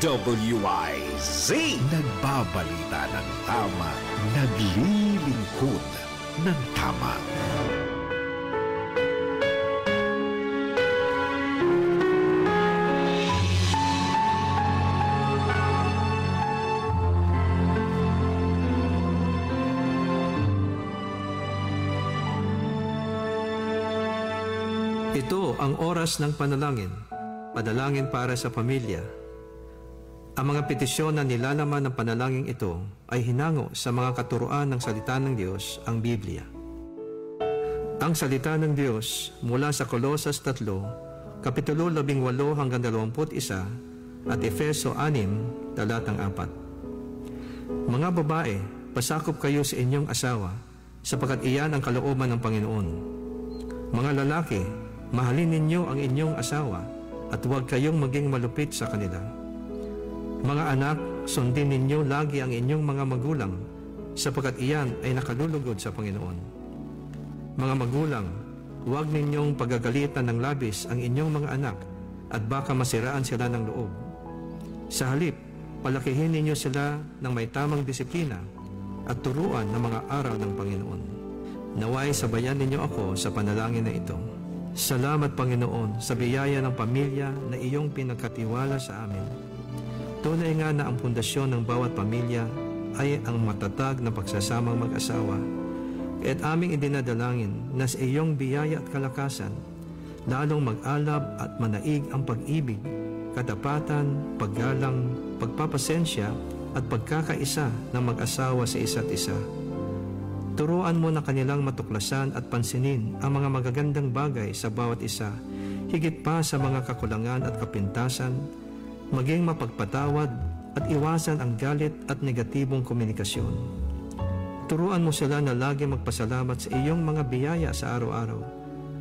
DWIZ. Nagbabalita ng tama, naglilingkod ng tama. Ito ang oras ng panalangin. Panalangin para sa pamilya. Ang mga petisyon na nilalaman ng panalangin ito ay hinango sa mga katuruan ng salita ng Diyos, ang Biblia. Ang salita ng Diyos mula sa Kolosas 3, Kapitulo 18 hanggang 21 at Efeso 6, talatang 4. Mga babae, pasakop kayo sa inyong asawa, sapagkat iyan ang kalooban ng Panginoon. Mga lalaki, mahalin ninyo ang inyong asawa at huwag kayong maging malupit sa kanila. Mga anak, sundin ninyo lagi ang inyong mga magulang sapagkat iyan ay nakalulugod sa Panginoon. Mga magulang, huwag ninyong pagagalitan ng labis ang inyong mga anak at baka masiraan sila ng loob. Sa halip, palakihin ninyo sila ng may tamang disiplina at turuan ng mga aral ng Panginoon. Naway sabayan ninyo ako sa panalangin na ito. Salamat, Panginoon, sa biyaya ng pamilya na iyong pinagkatiwala sa amin. Tunay nga na ang pundasyon ng bawat pamilya ay ang matatag na pagsasamang mag-asawa. Kaya't aming idinadalangin na sa iyong biyaya at kalakasan, lalong mag-alab at manaig ang pag-ibig, katapatan, paggalang, pagpapasensya at pagkakaisa ng mag-asawa sa isa't isa. Turuan mo na kanilang matuklasan at pansinin ang mga magagandang bagay sa bawat isa, higit pa sa mga kakulangan at kapintasan, maging mapagpatawad at iwasan ang galit at negatibong komunikasyon. Turuan mo sila na lagi magpasalamat sa iyong mga biyaya sa araw-araw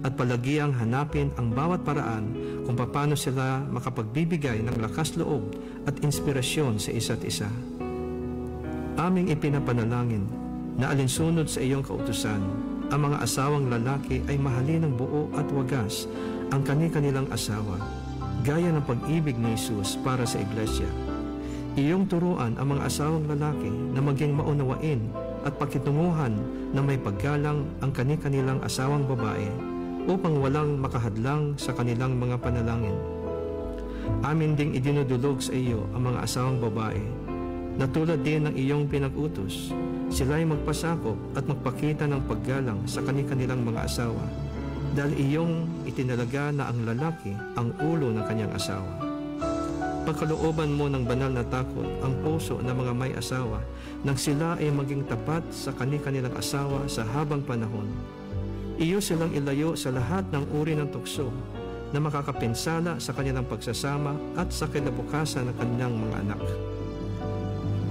at palagiang hanapin ang bawat paraan kung paano sila makapagbibigay ng lakas loob at inspirasyon sa isa't isa. Aming ipinapanalangin na alinsunod sa iyong kautusan, ang mga asawang lalaki ay mahalin ng buo at wagas ang kanilang asawa, gaya ng pag-ibig ni Jesus para sa iglesia. Iyong turuan ang mga asawang lalaki na maging maunawain at pakitunguhan na may paggalang ang kanilang asawang babae upang walang makahadlang sa kanilang mga panalangin. Amin ding idinudulog sa iyo ang mga asawang babae na tulad din ng iyong pinag-utos, sila ay magpasakop at magpakita ng paggalang sa kanilang mga asawa dahil iyong itinalaga na ang lalaki ang ulo ng kanyang asawa. Pagkalooban mo ng banal na takot ang puso ng mga may asawa nang sila ay maging tapat sa kanilang asawa sa habang panahon. Iyo silang ilayo sa lahat ng uri ng tukso na makakapinsala sa kanilang pagsasama at sa kinabukasan ng kanilang mga anak.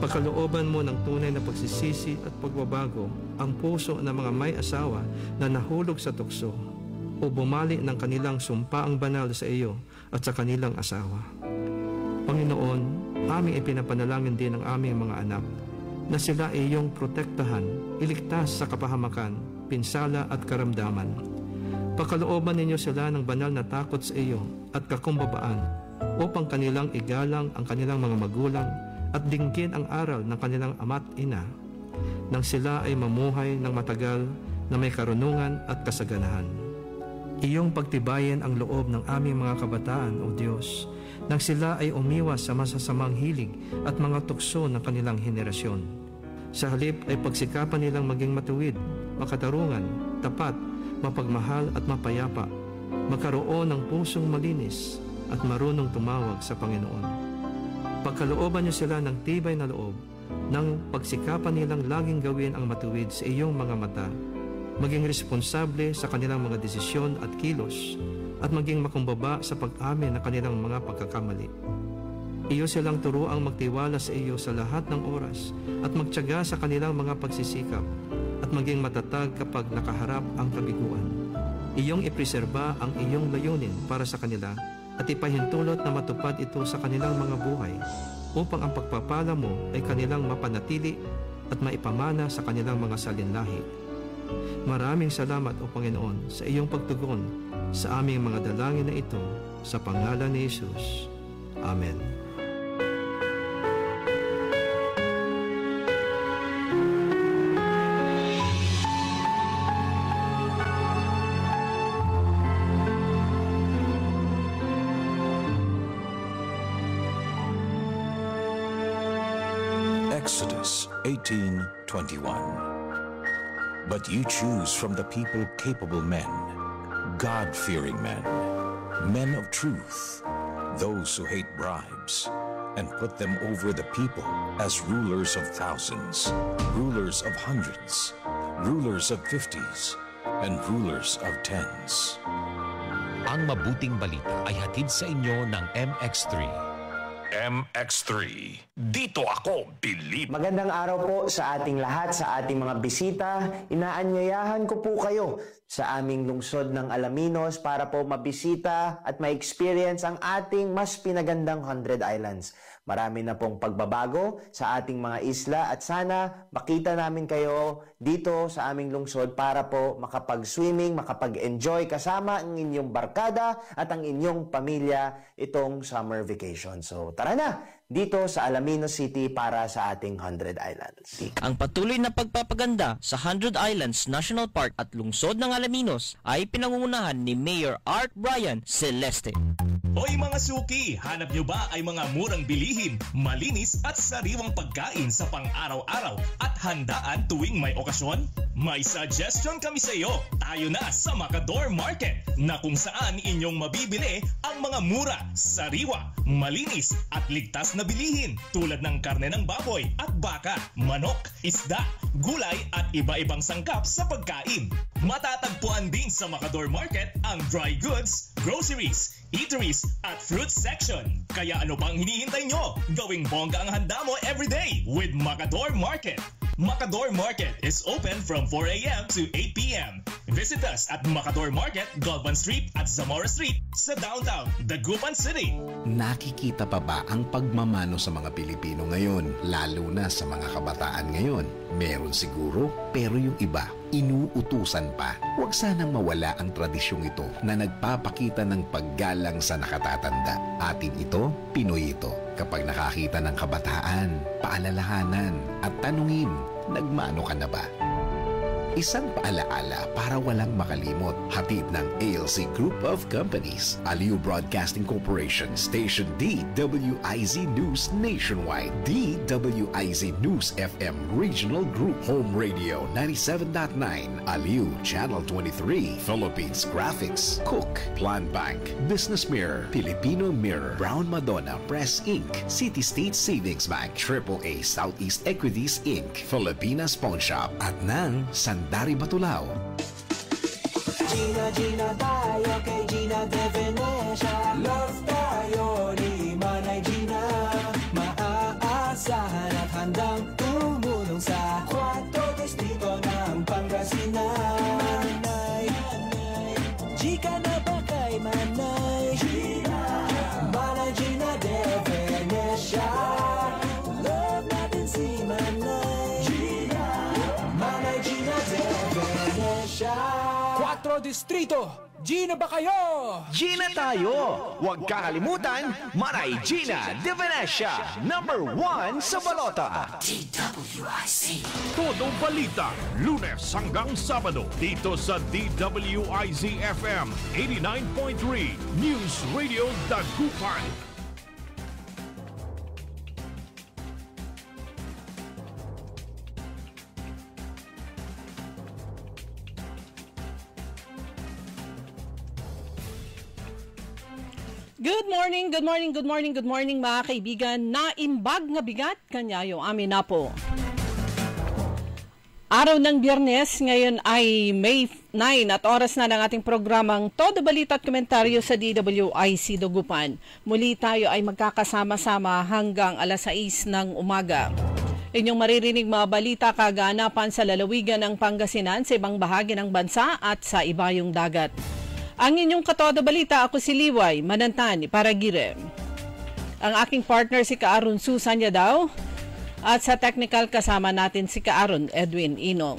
Pagkalooban mo ng tunay na pagsisisi at pagbabago ang puso ng mga may asawa na nahulog sa tukso o bumali ng kanilang sumpaang banal sa iyo at sa kanilang asawa. Panginoon, aming ipinapanalangin din ang aming mga anak na sila ay iyong protektahan, iligtas sa kapahamakan, pinsala at karamdaman. Pagkalooban ninyo sila ng banal na takot sa iyo at kakumbabaan upang kanilang igalang ang kanilang mga magulang at dinggin ang aral ng kanilang ama't ina nang sila ay mamuhay ng matagal na may karunungan at kasaganahan. Iyong pagtibayin ang loob ng aming mga kabataan, O Diyos, nang sila ay umiwas sa masasamang hilig at mga tukso ng kanilang henerasyon. Sa halip ay pagsikapan nilang maging matuwid, makatarungan, tapat, mapagmahal at mapayapa, magkaroon ng pusong malinis at marunong tumawag sa Panginoon. Pagkalooban niyo sila ng tibay na loob, nang pagsikapan nilang laging gawin ang matuwid sa iyong mga mata, maging responsable sa kanilang mga desisyon at kilos, at maging makumbaba sa pag-amin ng kanilang mga pagkakamali. Iyo silang turuang magtiwala sa iyo sa lahat ng oras at magtiyaga sa kanilang mga pagsisikap at maging matatag kapag nakaharap ang kabiguan. Iyong ipreserba ang iyong layunin para sa kanila at ipahintulot na matupad ito sa kanilang mga buhay upang ang pagpapala mo ay kanilang mapanatili at maipamana sa kanilang mga salinlahi. Maraming salamat, O Panginoon, sa iyong pagtugon sa aming mga dalangin na ito sa pangalan ni Jesus. Amen. Exodus 18:21. But you choose from the people capable men, God-fearing men, men of truth, those who hate bribes, and put them over the people as rulers of thousands, rulers of hundreds, rulers of 50s, and rulers of 10s. Ang mabuting balita ay hatid sa inyo ng MX3. MX3. Dito ako, believe. Magandang araw po sa ating lahat, sa ating mga bisita. Inaanyayahan ko po kayo sa aming lungsod ng Alaminos para po mabisita at ma-experience ang ating mas pinagandang 100 Islands. Marami na pong pagbabago sa ating mga isla at sana makita namin kayo dito sa aming lungsod para po makapag-swimming, makapag-enjoy kasama ang inyong barkada at ang inyong pamilya itong summer vacation. So tara na dito sa Alaminos City para sa ating 100 Islands. Ang patuloy na pagpapaganda sa 100 Islands National Park at lungsod ng Alaminos ay pinangungunahan ni Mayor Art Brian Celeste. Hoy mga suki, hanap nyo ba ay mga murang bilihin, malinis at sariwang pagkain sa pang-araw-araw at handaan tuwing may okasyon? May suggestion kami sa iyo. Tayo na sa Macador Market na kung saan inyong mabibili ang mga mura, sariwa, malinis at ligtas na bilihin tulad ng karne ng baboy at baka, manok, isda, gulay at iba-ibang sangkap sa pagkain. Matatagpuan din sa Macador Market ang dry goods, groceries, eateries at fruit section. Kaya ano pang hinihintay nyo? Gawing bongga ang handa mo everyday with Macador Market. Macador Market is open from 4 a.m. to 8 p.m. Visit us at Macador Market, Galvan Street at Zamora Street sa downtown, Dagupan City. Nakikita pa ba ang pagmamano sa mga Pilipino ngayon, lalo na sa mga kabataan ngayon? Meron siguro, pero yung iba, inuutusan pa. Huwag sanang mawala ang tradisyong ito na nagpapakita ng paggalang sa nakatatanda. Atin ito, Pinoy ito. Kapag nakakita ng kabataan, paalalahanan at tanungin, nagmano ka na ba? Isang paalaala para walang makalimot. Hatid ng ALC Group of Companies, Aliw Broadcasting Corporation, Station DWIZ News Nationwide, DWIZ News FM Regional Group, Home Radio 97.9, Aliw Channel 23, Philippines Graphics, Cook, Plan Bank, Business Mirror, Filipino Mirror, Brown Madonna Press Inc., City State Savings Bank, AAA Southeast Equities Inc., Filipinas Pawn Shop, at ng Dari Batulao. Gina tayo kay Gina de Venecia. Love tayo ni Manay Gina. Maaasahan at handang tumulong sa 4 distrito ng Pangasinan. Manay, Gika na ba kay Manay Gina? Manay Gina de Venecia. Love natin si Manay Gina. Manay Gina de Venecia. 4 distrito, Gina ba kayo? Gina tayo! Huwag kakalimutan, Manay Gina de Venecia, #1 sa balota. DWIZ. Todo balita, Lunes hanggang Sabado dito sa DWIZ FM 89.3 News Radio Dagupan. Good morning mga kaibigan. Naimbag nga bigat kanyayo amin na po. Araw ng Biyernes, ngayon ay May 9 at oras na ng ating programang Todo Balita at Komentaryo sa DWIZ Dagupan. Muli tayo ay magkakasama-sama hanggang alas 6 ng umaga. Inyong maririnig mga balita kaganapan sa lalawigan ng Pangasinan, sa ibang bahagi ng bansa at sa ibayong dagat. Ang inyong katoda balita, ako si Liway Manantan para Gire. Ang aking partner si Kaaron Susanya daw at sa technical kasama natin si Kaaron Edwin Inong.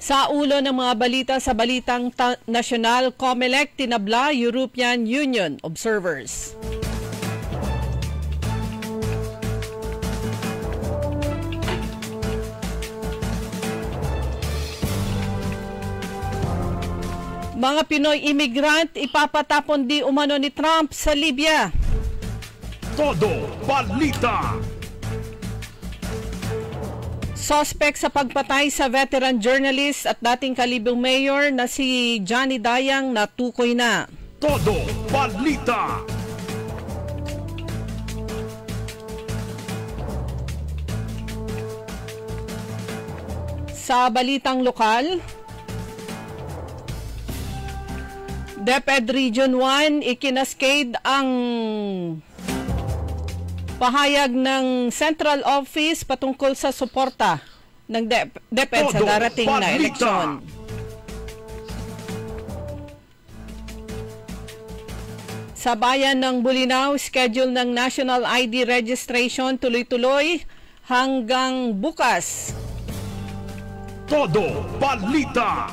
Sa ulo ng mga balita sa Balitang Nasyonal, COMELEC tinabla European Union observers. Mga Pinoy immigrant ipapatapon di umano ni Trump sa Libya. Todo Balita. Suspect sa pagpatay sa veteran journalist at dating Kalibong mayor na si Johnny Dayang natukoy na. Todo Balita. Sa balitang lokal, DepEd Region 1 ikinaskade ang pahayag ng Central Office patungkol sa suporta ng DepEd sa darating na eleksyon. Sa bayan ng Bulinaw, schedule ng National ID registration tuloy-tuloy hanggang bukas. Todo Balita.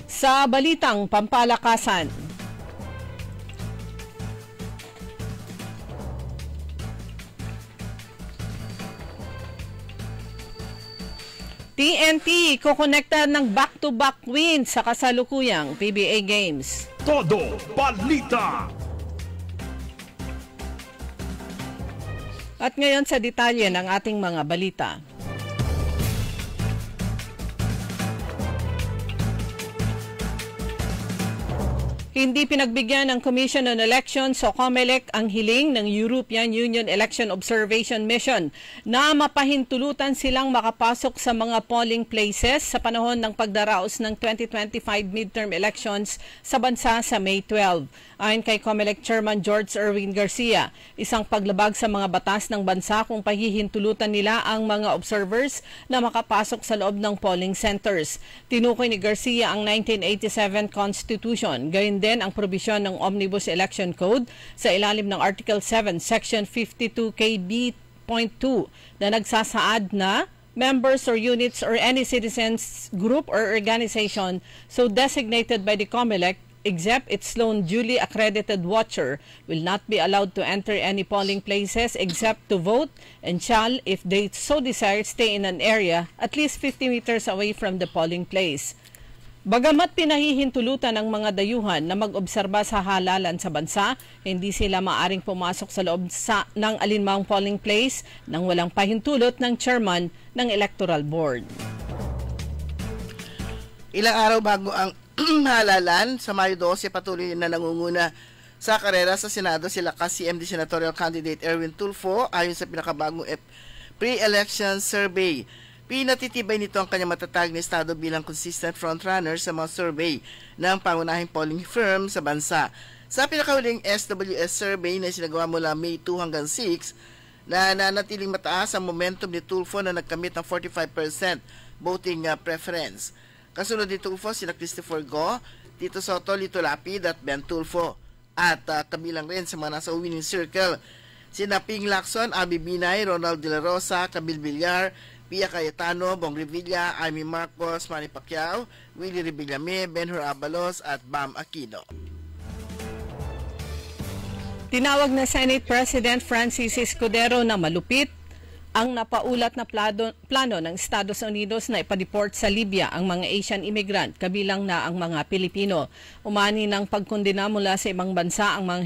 Sa balitang pampalakasan, TNT kukonekta ng back-to-back win sa kasalukuyang PBA Games. Todo Balita. At ngayon sa detalye ng ating mga balita. Hindi pinagbigyan ng Commission on Elections o COMELEC ang hiling ng European Union Election Observation Mission na mapahintulutan silang makapasok sa mga polling places sa panahon ng pagdaraos ng 2025 midterm elections sa bansa sa May 12. Ayon kay COMELEC Chairman George Erwin Garcia, isang paglabag sa mga batas ng bansa kung pahihintulutan nila ang mga observers na makapasok sa loob ng polling centers. Tinukoy ni Garcia ang 1987 Constitution, gayon din ang probisyon ng Omnibus Election Code sa ilalim ng Article 7, Section 52 KB.2 na nagsasaad na members or units or any citizens group or organization so designated by the COMELEC except its lone duly accredited watcher will not be allowed to enter any polling places except to vote and shall, if they so desire, stay in an area at least 50 meters away from the polling place. Bagamat pinahihintulutan ng mga dayuhan na mag-obserba sa halalan sa bansa, hindi sila maaring pumasok sa loob ng alinmang polling place nang walang pahintulot ng chairman ng Electoral Board. Ilang araw bago ang halalan, sa Mayo 12 patuloy na nangunguna sa karera sa Senado sila CMD Senatorial Candidate Erwin Tulfo ayon sa pinakabagong pre-election survey. Pinatitibay nito ang kanyang matatag na estado bilang consistent frontrunner sa mga survey ng pangunahing polling firm sa bansa. Sa pinakahuling SWS survey na sinagawa mula May 2 hanggang 6, na nanatiling mataas ang momentum ni Tulfo na nagkamit ng 45% voting preference. Kasunod ni Tulfo, sina Christopher Go, Tito Soto, Lito Lapid at Ben Tulfo. At kabilang rin sa mga nasa winning circle, sina Ping Lacson, Abby Binay, Ronald De La Rosa, Camille Villar, Pia Cayetano, Bong Revilla, Amy Marcos, Manny Pacquiao, Willie Revillame, Benhur Abalos at Bam Aquino. Tinawag na Senate President Francis Escudero na malupit ang napaulat na plano ng Estados Unidos na ipadeport sa Libya ang mga Asian immigrant, kabilang na ang mga Pilipino. Umani ng pagkondena mula sa ibang bansa ang mga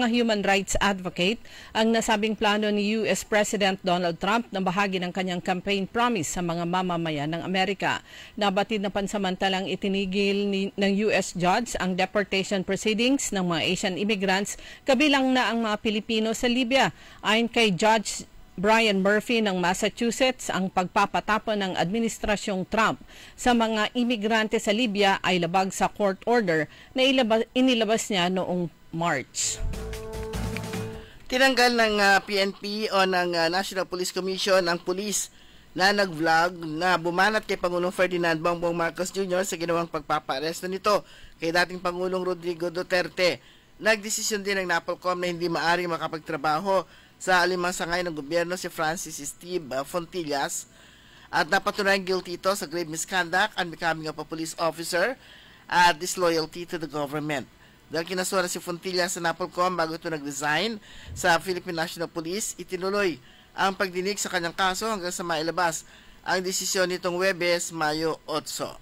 human rights advocate ang nasabing plano ni US President Donald Trump na bahagi ng kanyang campaign promise sa mga mamamayan ng Amerika. Nabatid na pansamantalang itinigil ng US judge ang deportation proceedings ng mga Asian immigrants, kabilang na ang mga Pilipino sa Libya. Ayon kay Judge Brian Murphy ng Massachusetts, ang pagpapatapon ng administrasyong Trump sa mga imigrante sa Libya ay labag sa court order na inilabas niya noong March. Tinanggal ng PNP o ng National Police Commission ang pulis na nag-vlog na bumanat kay Pangulong Ferdinand Bongbong Marcos Jr. sa ginawang pagpapaaresto nito kay dating Pangulong Rodrigo Duterte. Nagdesisyon din ng NAPOLCOM na hindi maaring makapagtrabaho sa alimang sangay ng gobyerno si Francis Steve Fontillas at napatunayan guilty ito sa grave misconduct, unbecoming of a police officer, at disloyalty to the government. Dahil kinasuhan si Fontilla sa NAPOLCOM bago ito nag-resign sa Philippine National Police, itinuloy ang pagdinig sa kanyang kaso hanggang sa mailabas ang desisyon nitong Huwebes, Mayo 8.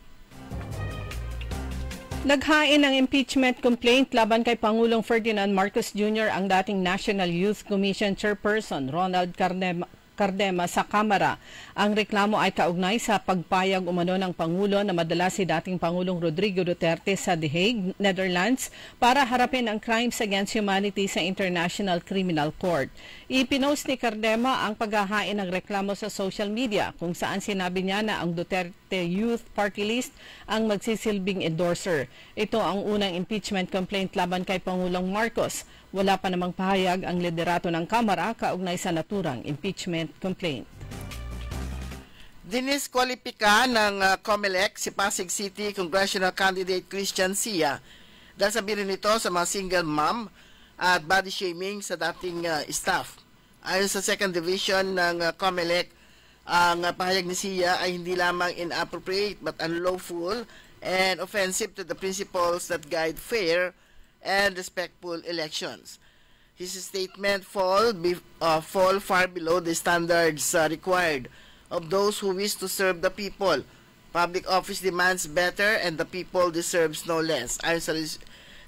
Naghain ng impeachment complaint laban kay Pangulong Ferdinand Marcos Jr. ang dating National Youth Commission Chairperson Ronald Cardema sa Kamara. Ang reklamo ay kaugnay sa pagpayag umano ng Pangulo na madala si dating Pangulong Rodrigo Duterte sa The Hague, Netherlands para harapin ang crimes against humanity sa International Criminal Court. Ipinost ni Cardema ang paghahain ng reklamo sa social media kung saan sinabi niya na ang Duterte Youth Party List ang magsisilbing endorser. Ito ang unang impeachment complaint laban kay Pangulong Marcos. Wala pa namang pahayag ang liderato ng Kamara kaugnay sa naturang impeachment complaint. Diniskwalipika ng COMELEC si Pasig City Congressional Candidate Christian Sia dahil sabihin nito sa mga single mom at body shaming sa dating staff. Ayon sa second division ng COMELEC, ang pahayag ni Sia ay hindi lamang inappropriate but unlawful and offensive to the principles that guide fair and respectful elections. His statement fall far below the standards required of those who wish to serve the people. Public office demands better and the people deserves no less. Ayon sa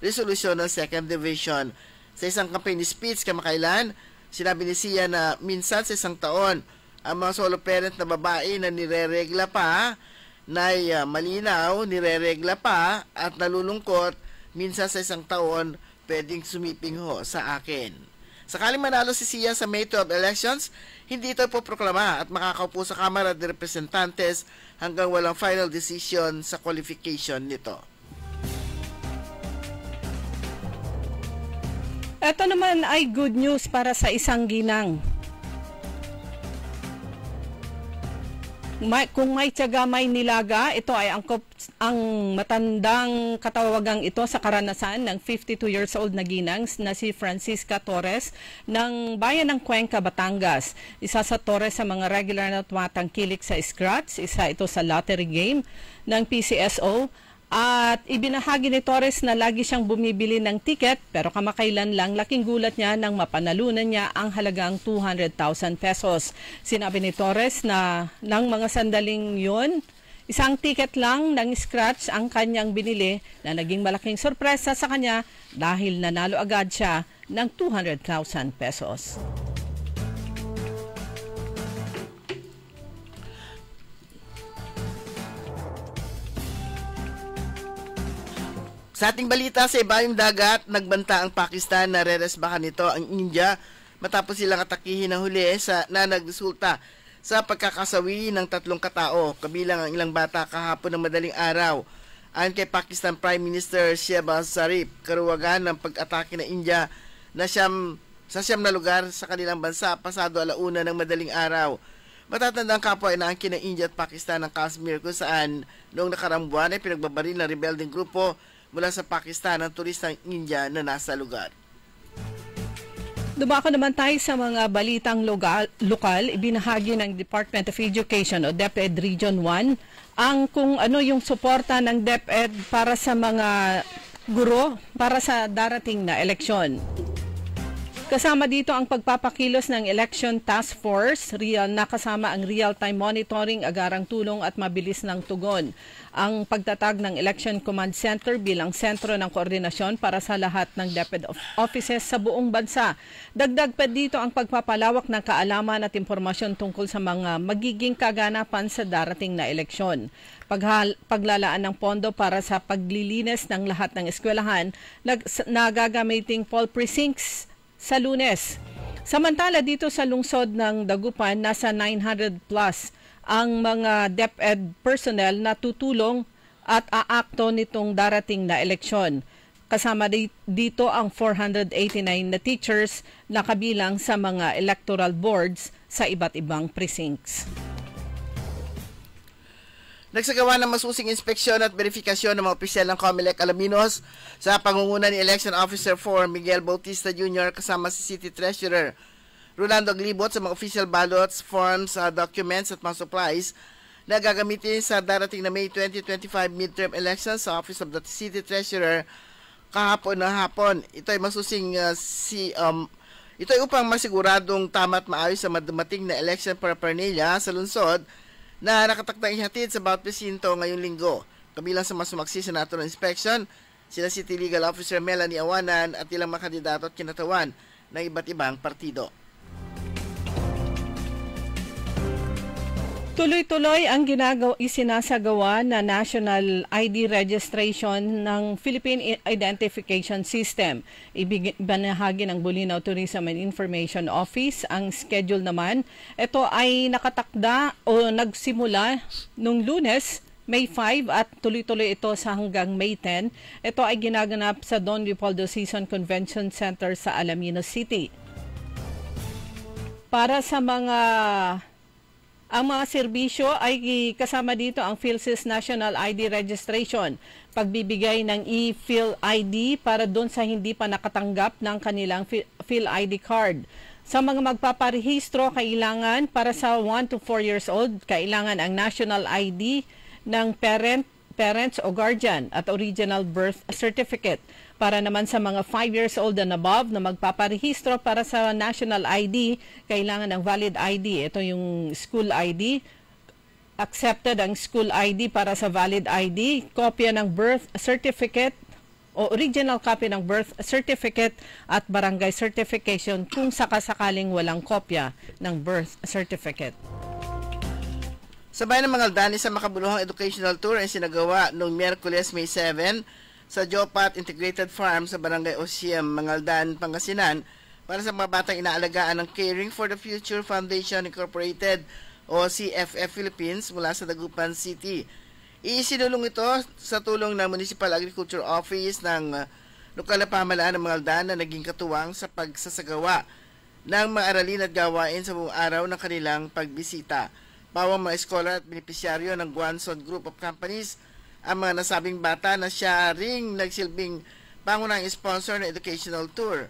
resolution ng second division. Sa isang campaign speech kamakailan, sinabi ni Sia na minsan sa isang taon, ang mga solo parent na babae na nireregla pa, na malinaw, nireregla pa at nalulungkot, minsan sa isang taon, pwedeng sumiping ho sa akin. Sakaling manalo si Sia sa May 12 elections, hindi ito ipoproklama at makakaupo sa Kamara de Representantes hanggang walang final decision sa qualification nito. Ito naman ay good news para sa isang ginang. Kung may tiyaga, may nilaga, ito ay ang matandang katawagang ito sa karanasan ng 52 years old na ginang na si Francisca Torres ng bayan ng Cuenca, Batangas. Isa sa Torres sa mga regular na tumatangkilik sa scratch, isa ito sa lottery game ng PCSO. At ibinahagi ni Torres na lagi siyang bumibili ng ticket pero kamakailan lang laking gulat niya nang mapanalunan niya ang halagang 200,000 pesos. Sinabi ni Torres na ng mga sandaling yun, isang ticket lang ng scratch ang kanyang binili na naging malaking sorpresa sa kanya dahil nanalo agad siya ng 200,000 pesos. Sa ating balita sa ibayong dagat, nagbanta ang Pakistan na reresbahan nito ang India matapos silang atakihin ng huli na nagresulta sa pagkakasawi ng 3 katao, kabilang ang ilang bata kahapon ng madaling araw. Ayon kay Pakistan Prime Minister Shehbaz Sharif, karuwagan ng pag-atake ng India na sa siyam na lugar sa kanilang bansa pasado 1:00 ng madaling araw. Matatandang kapwa inaangkin ng India at Pakistan ng Kashmir kung saan noong nakaraang buwan ay pinagbabaril ng rebelding grupo mula sa Pakistan ang turistang India na nasa lugar. Dumako naman tayo sa mga balitang lokal. Ibinahagi ng Department of Education o DepEd Region 1 ang kung ano yung suporta ng DepEd para sa mga guro para sa darating na eleksyon. Kasama dito ang pagpapakilos ng Election Task Force na kasama ang real-time monitoring, agarang tulong at mabilis ng tugon. Ang pagtatag ng Election Command Center bilang sentro ng koordinasyon para sa lahat ng DepEd offices sa buong bansa. Dagdag pa dito ang pagpapalawak ng kaalaman at impormasyon tungkol sa mga magiging kaganapan sa darating na eleksyon. Paglalaan ng pondo para sa paglilinis ng lahat ng eskwelahan na gagamiting poll precincts sa Lunes. Samantala dito sa lungsod ng Dagupan, nasa 900 plus ang mga DepEd personnel na tutulong at aakto nitong darating na eleksyon. Kasama dito ang 489 na teachers na kabilang sa mga electoral boards sa iba't ibang precincts. Nagsagawa ng masusing inspeksyon at verifikasyon ng mga opisyal ng COMELEC Alaminos sa pangunguna ni Election Officer 4 Miguel Bautista Jr. kasama si City Treasurer Rolando Aglibot sa mga official ballots, forms, documents at mga supplies na gagamitin sa darating na May 2025 midterm elections sa Office of the City Treasurer kahapon na hapon. Ito ay masusing ito ay upang masiguradong tama at maayos sa madumating na election paraphernalia sa lungsod na nakatakdang ihatid sa bawat presinto ngayong linggo. Kabilang sa masumaksi sa natural inspection, sila City Legal Officer Melanie Awanan at ilang mga kandidato at kinatawan ng iba't ibang partido. Tuloy-tuloy ang isinasagawa na national ID registration ng Philippine Identification System. Ibinahagi ng Bolinao Tourism and Information Office. Ang schedule naman, ito ay nakatakda o nagsimula nung Lunes, May 5 at tuloy-tuloy ito sa hanggang May 10. Ito ay ginaganap sa Don Leopoldo Season Convention Center sa Alaminos City. Para sa ang mga serbisyo ay kasama dito ang PhilSys National ID Registration, pagbibigay ng e-PhilID para doon sa hindi pa nakatanggap ng kanilang PhilID card. Sa mga magpaparehistro, kailangan para sa 1 to 4 years old, kailangan ang national ID ng parents o guardian at original birth certificate. Para naman sa mga 5 years old and above na magpaparehistro para sa national ID, kailangan ng valid ID. Ito yung school ID. Accepted ang school ID para sa valid ID. Kopya ng birth certificate o original copy ng birth certificate at barangay certification kung sakasakaling walang kopya ng birth certificate. Sabay ng mga Aldani sa makabuluhang educational tour ay sinagawa noong Miyerkules, May 7 sa Jopat Integrated Farm sa Barangay Osiem, Mangaldan, Pangasinan para sa mga batang inaalagaan ng Caring for the Future Foundation Incorporated o CFF Philippines mula sa Dagupan City. Isinulong ito sa tulong ng Municipal Agriculture Office ng lokal na pamahalaan ng Mangaldan na naging katuwang sa pagsasagawa ng mga aralin at gawain sa buong araw ng kanilang pagbisita. Pawang mga scholar at benepisyaryo ng Guanson Group of Companies ang mga nasabing bata na siya ring nagsilbing pangunahing sponsor ng educational tour.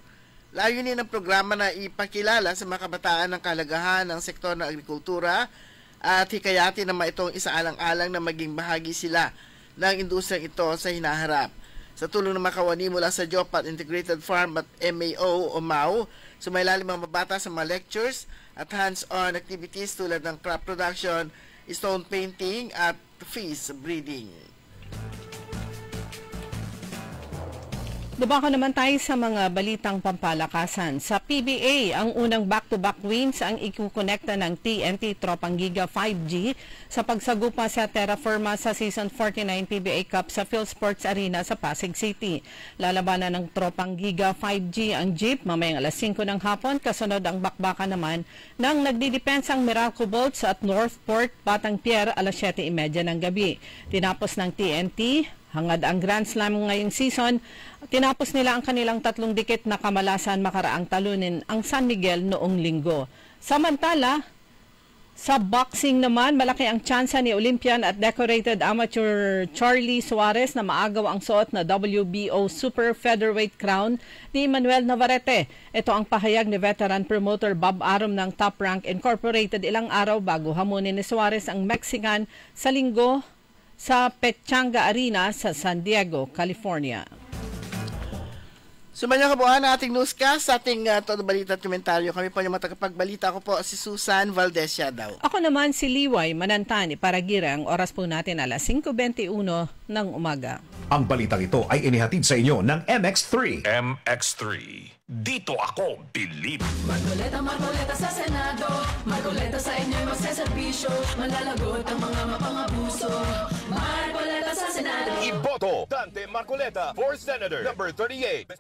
Layunin ng programa na ipakilala sa mga kabataan ng kahalagahan ng sektor ng agrikultura at hikayatin na itong isaalang-alang na maging bahagi sila ng industriyang ito sa hinaharap. Sa tulong ng makawani mula sa Jopat Integrated Farm at MAO o MAO, sumailalim mga mabata sa mga lectures at hands-on activities tulad ng crop production, stone painting at fish breeding. Dumako naman tayo sa mga balitang pampalakasan. Sa PBA, ang unang back-to-back wins ang ikukonekta ng TNT Tropang Giga 5G sa pagsagupa sa Terra Firma sa Season 49 PBA Cup sa PhilSports Arena sa Pasig City. Lalabanan ng Tropang Giga 5G ang Jeep mamayang alas 5 ng hapon, kasunod ang bakbakan naman ng nagdidipensang Miracle Bolts at Northport Batang Pierre alas 7:30 ng gabi. Tinapos ng TNT hangad ang Grand Slam ngayong season, tinapos nila ang kanilang 3 dikit na kamalasan makaraang talunin ang San Miguel noong linggo. Samantala, sa boxing naman, malaki ang tsansa ni Olympian at decorated amateur Charlie Suarez na maagaw ang suot na WBO Super Featherweight crown ni Manuel Navarrete. Ito ang pahayag ni veteran promoter Bob Arum ng Top Rank Incorporated ilang araw bago hamunin ni Suarez ang Mexican sa linggo sa Pechanga Arena sa San Diego, California. Sumanya kabuhan na ating newscast sa ating Todo Balita at Komentaryo. Kami po yung matagapagbalita. Ako po si Susan Valdez Yadaw. Ako naman si Liway Manantani para girang. Oras po natin alas 5:21 ng umaga. Ang balitang ito ay inihatid sa inyo ng MX3. MX3. Dito ako, believe. Marcoleta sa Senado. Marcoleta sa inyo'y magseservisyo. Malalagot ang mga mapangabuso. Marcoleta sa Senado. Iboto Dante Marcoleta for Senator number 38.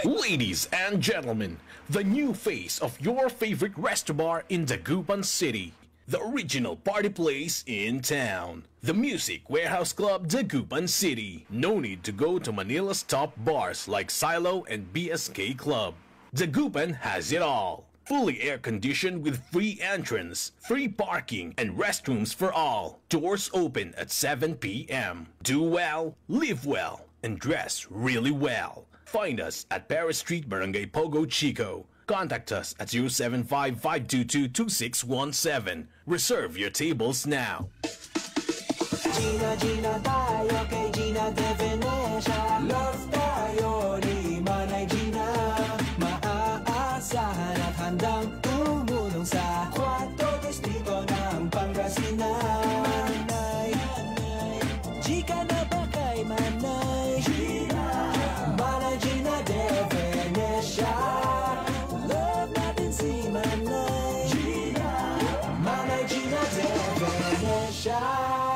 Ladies and gentlemen, the new face of your favorite resto bar in Dagupan City. The original party place in town. The Music Warehouse Club, Dagupan City. No need to go to Manila's top bars like Silo and BSK Club. Dagupan has it all. Fully air-conditioned with free entrance, free parking, and restrooms for all. Doors open at 7 p.m. Do well, live well, and dress really well. Find us at Paris Street, Barangay Pogo, Chico. Contact us at 075-522-2617. Reserve your tables now. Gina tayo kay Gina de Venecia. Love tayo ni Manay Gina. Maaasahan at handang tumulong sa 4 distrito ng Pangasinan. Manay, Gika na ba kay Manay Gina? Manay Gina de Venecia. Love natin si Manay Gina. Manay Gina de Venecia.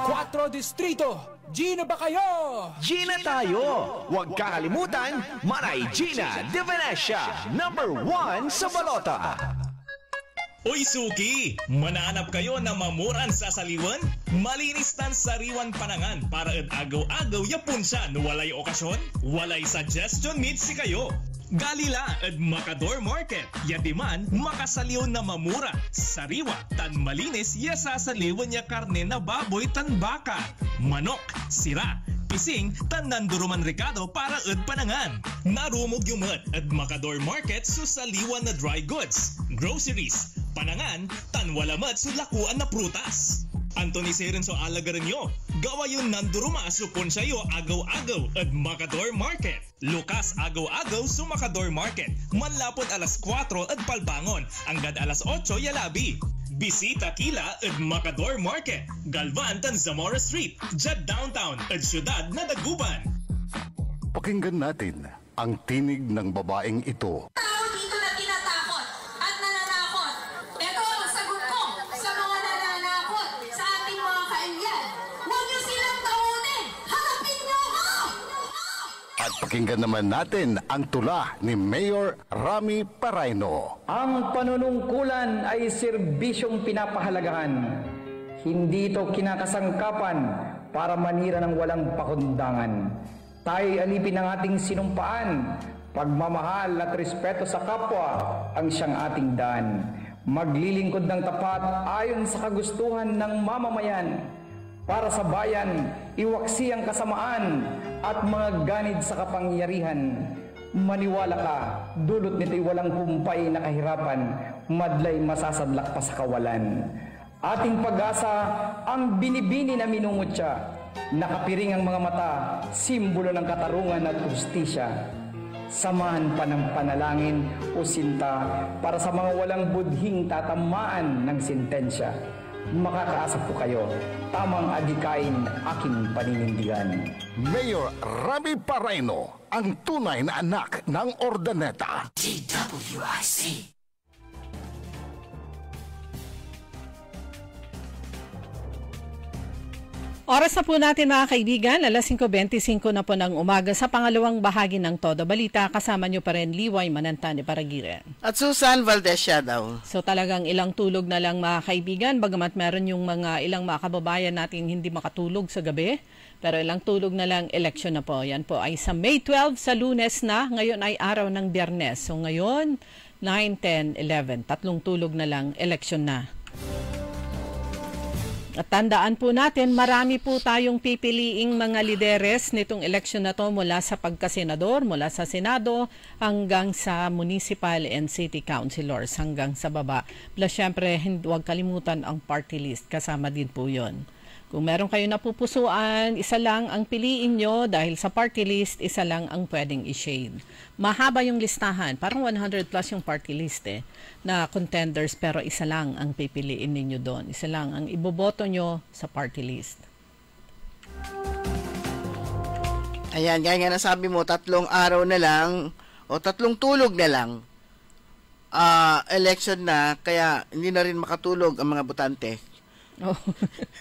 4 distrito, Gina ba kayo? Gina tayo! Huwag kakalimutan, Manay Gina de Venecia, #1 sa balota. Uy Suki! Mananap kayo na mamuran sa saliwan? Malinis tan sariwan panangan para at agaw-agaw yapon siya no walay okasyon? Walay suggestion meet si kayo. Galila at Macador Market. Yatiman, makasaliw na mamura. Sariwa, tan malinis, yasasaliwan niya karne na baboy tan baka. Manok, sira, pising, tan nanduruman Ricardo para at panangan. Narumog yung at Macador Market susaliwan na dry goods, groceries, panangan, tan walamat sulakuan na prutas. Anthony Serenso alagaran nyo. Gawa yung nanduruma supon sa'yo agaw-agaw at Macador Market. Lukas agaw-agaw sa Macador Market. Manlapod alas 4 at palbangon. Hanggang alas 8 yalabi. Bisita Kila at Macador Market. Galvan tan Zamora Street. Jad Downtown at Syudad na Daguban. Pakinggan natin ang tinig ng babaeng ito. Tao dito na tinatakot at nananakot. Ito ang sagot ko sa mga nananakot sa ating mga kailyan. Huwag niyo silang takutin! Harapin niyo ako! At pakinggan naman natin ang tula ni Mayor Rami Paraino. Ang panunungkulan ay serbisyong pinapahalagahan. Hindi ito kinakasangkapan para manira ng walang pakundangan. Tayo'y alipin ng ating sinumpaan. Pagmamahal at respeto sa kapwa ang siyang ating daan. Maglilingkod ng tapat ayon sa kagustuhan ng mamamayan. Para sa bayan, iwaksi ang kasamaan at mga ganid sa kapangyarihan. Maniwala ka, dulot nito'y walang humpay na kahirapan, madlay masasadlak pa sa kawalan. Ating pag-asa ang binibini na minumutya. Nakapiring ang mga mata, simbolo ng katarungan at hustisya. Samahan pa ng panalangin o sinta para sa mga walang budhing tatamaan ng sentensya. Makakaasa po kayo, tamang adikain aking paninindigan. Mayor Rami Paraino, ang tunay na anak ng Ordaneta. DWIC. Oras na po natin mga kaibigan, alas 5:25 na po ng umaga sa pangalawang bahagi ng Todo Balita. Kasama nyo pa rin Liway Manantani Paragiren. At Susan Valdez daw. So talagang ilang tulog na lang mga kaibigan, bagamat meron yung mga ilang mga kababayan natin hindi makatulog sa gabi. Pero ilang tulog na lang, election na po. Yan po ay sa May 12 sa Lunes na, ngayon ay araw ng Biyernes. So ngayon, 9, 10, 11, tatlong tulog na lang, election na. At tandaan po natin, marami po tayong pipiliing mga lideres nitong eleksyon na to mula sa pagkasenador, mula sa Senado, hanggang sa municipal and city councilors, hanggang sa baba. Plus, syempre, huwag kalimutan ang party list. Kasama din po yun. Kung meron kayo napupusuan, isa lang ang piliin nyo dahil sa party list, isa lang ang pwedeng i-shade. Mahaba yung listahan, parang 100 plus yung party list na contenders, pero isa lang ang pipiliin ninyo doon. Isa lang ang iboboto nyo sa party list. Ayan, gaya nga nasabi mo, 3 araw na lang o 3 tulog na lang election na, kaya hindi na rin makatulog ang mga botante. Oh.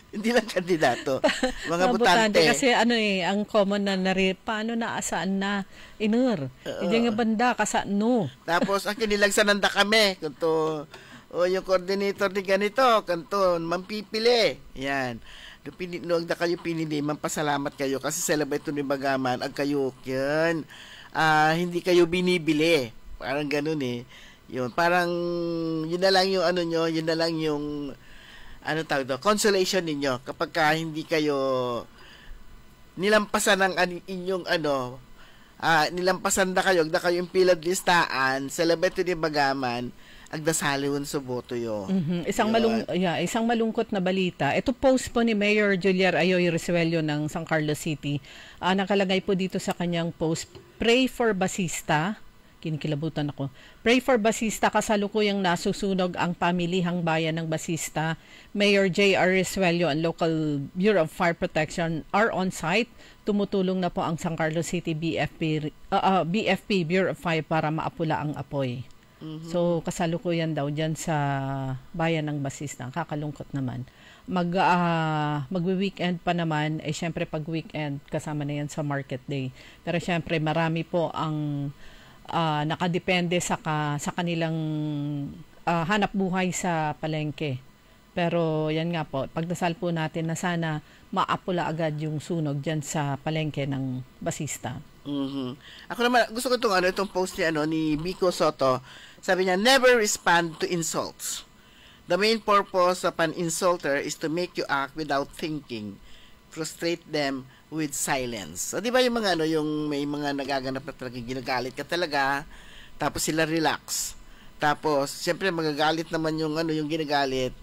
Hindi lang kandidato, mga botante. Kasi ang common na paano na asaan na inur. Hindi nga banda kasaan no. Tapos ang kinilagsananda kami kanto yung coordinator ni ganito kanto mampipili. Yan. Noong na kayo pinili, mampasalamat kayo kasi celebrate ni Bagaman ang kayo yan. Hindi kayo binibili. Parang ganoon Yun, parang yun na lang yung nyo, yun na lang yung consolation ninyo kapag hindi kayo nilampasan ng inyong nilampasan da kayo yung pilad listaan sa labeto ni Bagaman agdasalon sa boto yo. Isang malungkot na balita. Ito post po ni Mayor Juliar Ayoy Resuello ng San Carlos City. Nakalagay po dito sa kanyang post, pray for Basista. Kinikilabutan ako. Pray for Basista, kasalukuyang nasusunog ang pamilihang bayan ng Basista. Mayor J.R. Resuello and Local Bureau of Fire Protection are on site. Tumutulong na po ang San Carlos City BFP Bureau of Fire para maapula ang apoy. So, kasalukuyan daw dyan sa bayan ng Basista. Kakalungkot naman. Magwi-weekend pa naman, syempre pag weekend, kasama na yan sa market day. Pero syempre, marami po ang nakadepende sa kanilang hanap buhay sa palengke. Pero yan nga po, pagdasal po natin na sana maapula agad yung sunog dyan sa palengke ng Basista. Ako naman, gusto ko itong post ni Biko Soto. Sabi niya, never respond to insults. The main purpose of an insulter is to make you act without thinking. Frustrate them with silence. So, di ba yung mga yung may mga nagaganap na talagang ginagalit ka talaga, tapos sila relax. Tapos, siyempre magagalit naman yung yung ginagalit.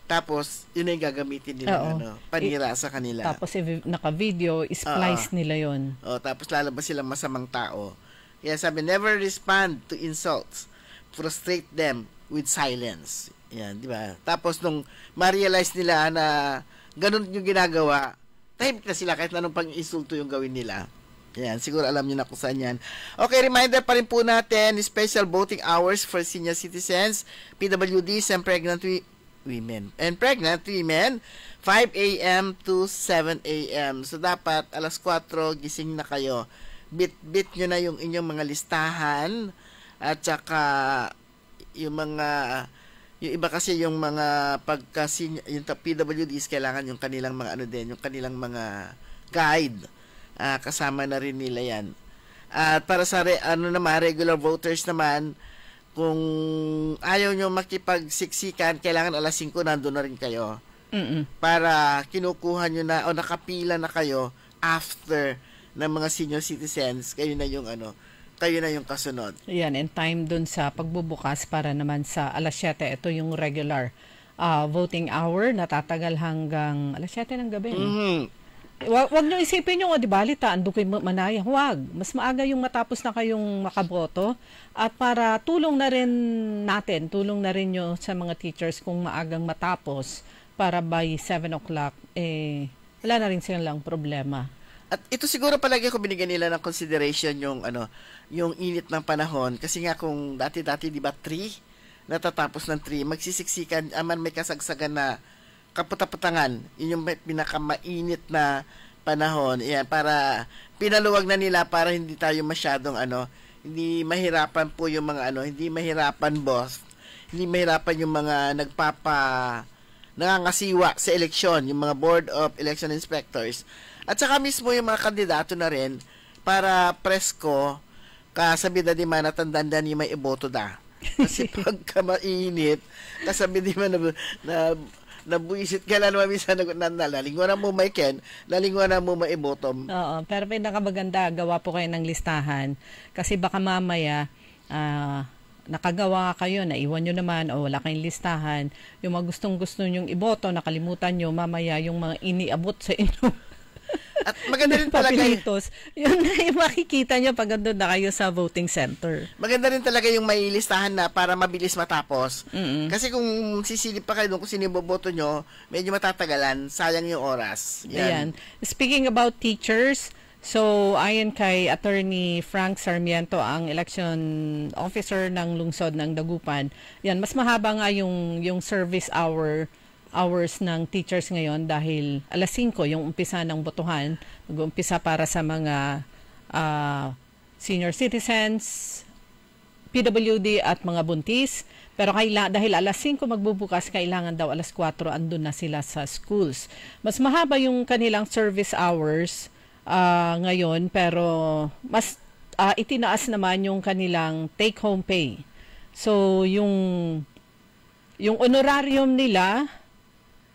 Tapos, yun yung gagamitin nila, panira sa kanila. Tapos, naka-video, splice nila yun. Tapos, lalabas silang masamang tao. Kaya sabi, never respond to insults. Frustrate them with silence. Yan, di ba? Tapos, nung ma-realize nila na ganun yung ginagawa, tahimik na sila kahit anong pang-insulto yung gawin nila. Yan, siguro alam nyo na kung saan yan. Okay, reminder pa rin po natin, special voting hours for senior citizens, PWDs, and pregnant women. And pregnant women, 5 a.m. to 7 a.m. So, dapat alas 4, gising na kayo. Bit nyo na yung inyong mga listahan at saka yung iba kasi yung mga yung PWDs kailangan yung kanilang mga yung kanilang mga guide. Kasama na rin nila yan. At para sa regular voters naman, kung ayaw nyo makipagsiksikan, kailangan alas 5 nandun na rin kayo. Para kinukuha nyo na o nakapila na kayo after ng mga senior citizens, kayo na yung kasunod. Yan, and time dun sa pagbubukas para naman sa alas 7, ito yung regular voting hour, natatagal hanggang alas 7 ng gabi. Wag nyo isipin yung, di ba, litaan doon kayo manayang. Huwag. Mas maaga yung matapos na kayong makaboto. At para tulong na rin nyo sa mga teachers kung maagang matapos para by 7 o'clock, wala na rin silang problema. At ito siguro palagi ko binigyan nila ng consideration yung init ng panahon. Kasi nga kung dati-dati, di ba, 3, natatapos ng 3, magsisiksikan, may kasagsagan na kaputaputangan. Yun yung pinakamainit na panahon. Yan, para pinaluwag na nila para hindi tayo masyadong hindi mahirapan po yung mga hindi mahirapan boss. Hindi mahirapan yung mga nangangasiwa sa eleksyon, yung mga Board of Election Inspectors. At saka mismo yung mga kandidato na rin para presko kasabi na di man natandanda ni may iboto da. Kasi pagka mainit, kasabi di man nabuisit ka lang minsan nalingwanan mo may nalingwanan mo may ibotom. Oo, pero pinakamaganda, gawa po kayo ng listahan. Kasi baka mamaya, nakagawa kayo, naiwan nyo naman, o wala kayong listahan, yung mga gustong-gusto nyong iboto, nakalimutan nyo, mamaya yung mga iniabot sa inyo. At maganda rin talaga yun na yung makikita nyo pag andun na kayo sa voting center. Maganda rin talaga yung may listahan na para mabilis matapos. Kasi kung sisilip pa kayo doon kung sino yung boboto nyo, medyo matatagalan, sayang yung oras. Ayan. Speaking about teachers, so ayon kay Attorney Frank Sarmiento, ang election officer ng lungsod ng Dagupan, yan, mas mahaba nga yung service hours ng teachers ngayon dahil alas 5 yung umpisa ng botohan, mag-umpisa para sa mga senior citizens, PWD at mga buntis. Pero dahil alas 5 magbubukas, kailangan daw alas 4 andun na sila sa schools. Mas mahaba yung kanilang service hours ngayon, pero mas itinaas naman yung kanilang take-home pay. So, yung honorarium nila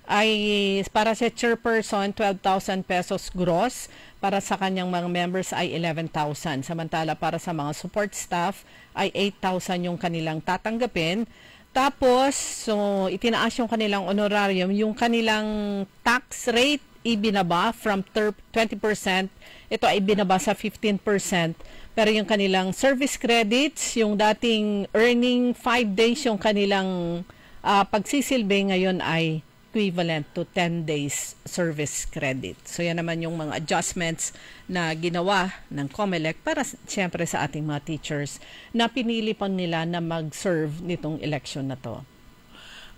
ay para sa chairperson 12,000 pesos gross, para sa kanyang mga members ay 11,000. Samantala para sa mga support staff ay 8,000 yung kanilang tatanggapin. Tapos, so itinaas yung kanilang honorarium, yung kanilang tax rate ibinaba from 20%, ito ay binaba sa 15%. Pero yung kanilang service credits, yung dating earning 5 days yung kanilang pagsisilbi ngayon ay equivalent to 10 days service credit. So yan naman yung mga adjustments na ginawa ng COMELEC para siyempre sa ating mga teachers na pinili pa nila na mag-serve nitong election na to.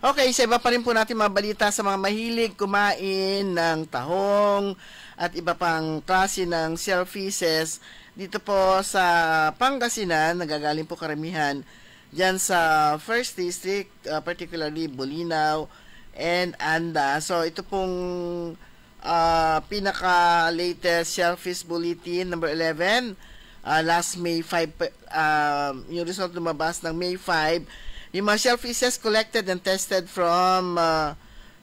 Okay, sa iba pa rin po natin mga balita sa mga mahilig kumain ng tahong at iba pang klase ng shellfishes. Dito po sa Pangasinan, nagagaling po karamihan dyan sa 1st District, particularly Bolinao and Anda. So ito pong pinaka-latest shellfish bulletin number 11, last May 5, yung result lumabas ng May 5. Yung mga shellfishes collected and tested from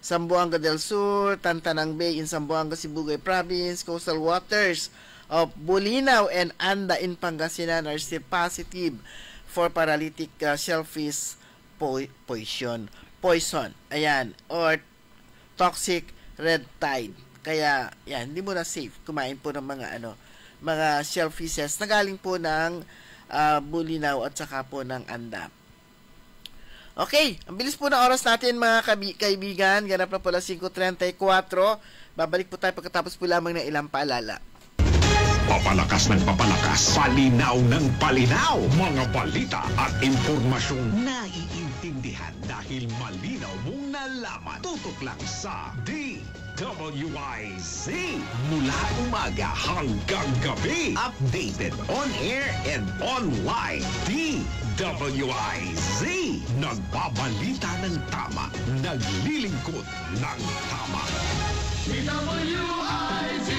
Zamboanga del Sur, Tantanang Bay in Zamboanga, Sibugay Province, coastal waters of Bolinao and Anda in Pangasinan are still positive for paralytic shellfish poison, ayan, or toxic red tide. Kaya, yan, hindi mo na safe kumain po ng mga shellfishes na galing po ng Bolinao at saka po ng Anda. Okay, ang bilis po ng oras natin mga kaibigan. Ganap na po lang 5:34. Babalik po tayo pagkatapos po lamang ng ilang paalala. Papalakas ng papalakas, palinaw ng palinaw, mga balita at impormasyong naiintindihan dahil malinaw mong nalaman. Tutok lang sa DWIZ. Mula umaga hanggang gabi, updated on air and online. DWIZ. Nagbabalita ng tama, naglilingkod ng tama. DWIZ.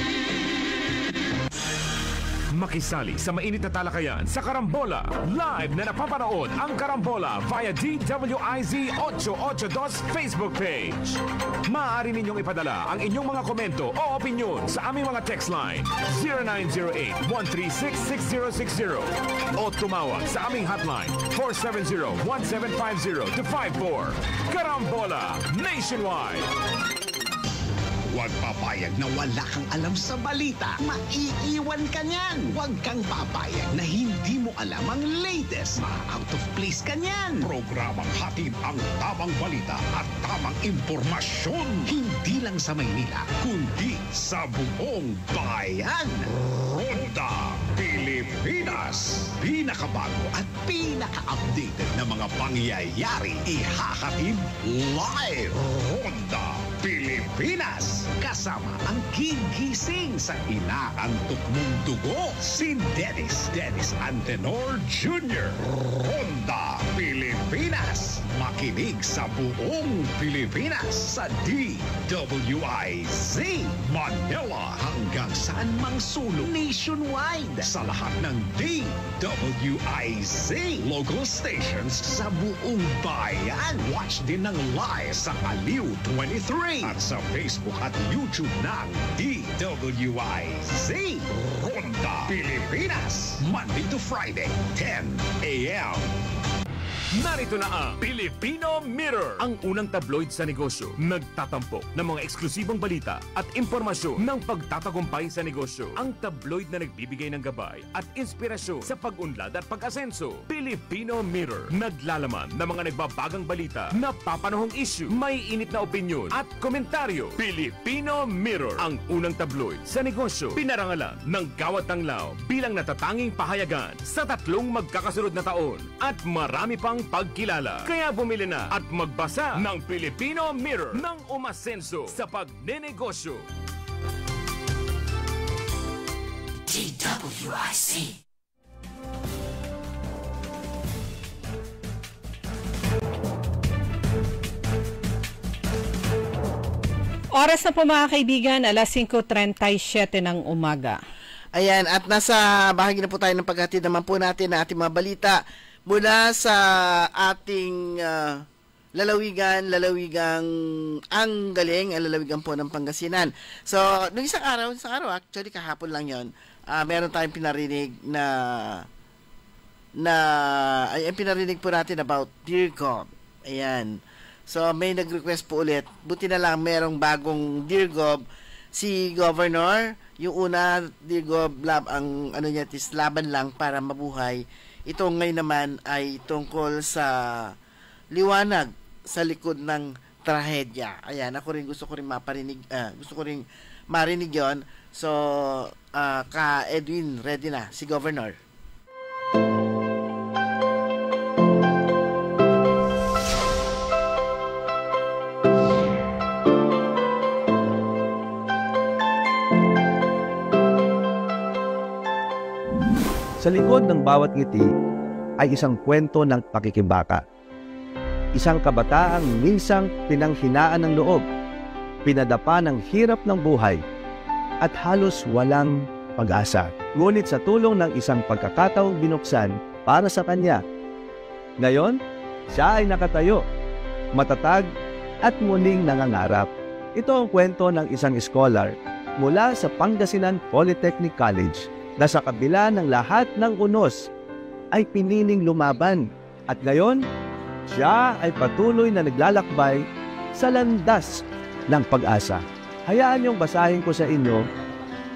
Makisali sa mainit na talakayan sa Karambola. Live na napapanood ang Karambola via DWIZ 882 Facebook page. Maaari ninyong ipadala ang inyong mga komento o opinyon sa aming mga text line 0908-136-6060 o tumawag sa aming hotline 470-1750-54. Karambola Nationwide. Huwag papayag na wala kang alam sa balita. Maiiwan ka niyan. Huwag kang papayag na hindi mo alam ang latest. Out of place ka niyan. Programang hatid ang tamang balita at tamang impormasyon. Hindi lang sa Maynila, kundi sa buong bayan. Ronda Pilipinas. Pinakabago at pinaka-updated na mga pangyayari. Ihahatid live. Ronda Pilipinas. Kasama ang gigising sa inaantok mong dugo, si Dennis Antenor Jr. Ronda Pilipinas. Makinig sa buong Pilipinas sa DWIZ Manila hanggang saan mang sulong nationwide sa lahat ng DWIZ local stations sa buong bayan. Watch din ng live sa Aliw 23 at sa Facebook at YouTube ng DWIZ Ronda Pilipinas, Monday to Friday, 10 a.m. Narito na ang Filipino Mirror, ang unang tabloid sa negosyo. Nagtatampok ng mga eksklusibong balita at impormasyon ng pagtatagumpay sa negosyo. Ang tabloid na nagbibigay ng gabay at inspirasyon sa pag-unlad at pag-asenso. Filipino Mirror, naglalaman ng mga nagbabagang balita, napapanahong issue, may init na opinyon at komentaryo. Filipino Mirror, ang unang tabloid sa negosyo. Pinarangalan ng Gawad Tanglaw bilang natatanging pahayagan sa 3 magkakasunod na taon at marami pang pagkilala. Kaya bumili na at magbasa ng Filipino Mirror ng umasenso sa pagnenegosyo. DWIC. Oras na po mga kaibigan, alas 5:37 ng umaga. Ayan, at nasa bahagi na po tayo ng paghatid naman po natin na ating mga balita mula sa ating lalawigang ang galing, ang lalawigan po ng Pangasinan. So, nung isang araw, actually kahapon lang yon, meron tayong pinarinig pinarinig po natin about Dear God. Ayan. So, may nag-request po ulit. Buti na lang merong bagong Dear God, si Governor. Yung una, Dear God, ang ano niya, laban lang para mabuhay. Ito ngayon naman ay tungkol sa liwanag sa likod ng trahedya. Ayan, gusto ko rin marinig yon. So, ka Edwin, ready na, si Governor. Sa likod ng bawat ngiti ay isang kwento ng pakikibaka. Isang kabataang minsang pinanghinaan ng loob, pinadapa ng hirap ng buhay, at halos walang pag-asa. Ngunit sa tulong ng isang pagkakataong binuksan para sa kanya, ngayon, siya ay nakatayo, matatag at muling nangangarap. Ito ang kwento ng isang scholar mula sa Pangasinan Polytechnic College na sa kabila ng lahat ng unos ay piniling lumaban at ngayon, siya ay patuloy na naglalakbay sa landas ng pag-asa. Hayaan niyong basahin ko sa inyo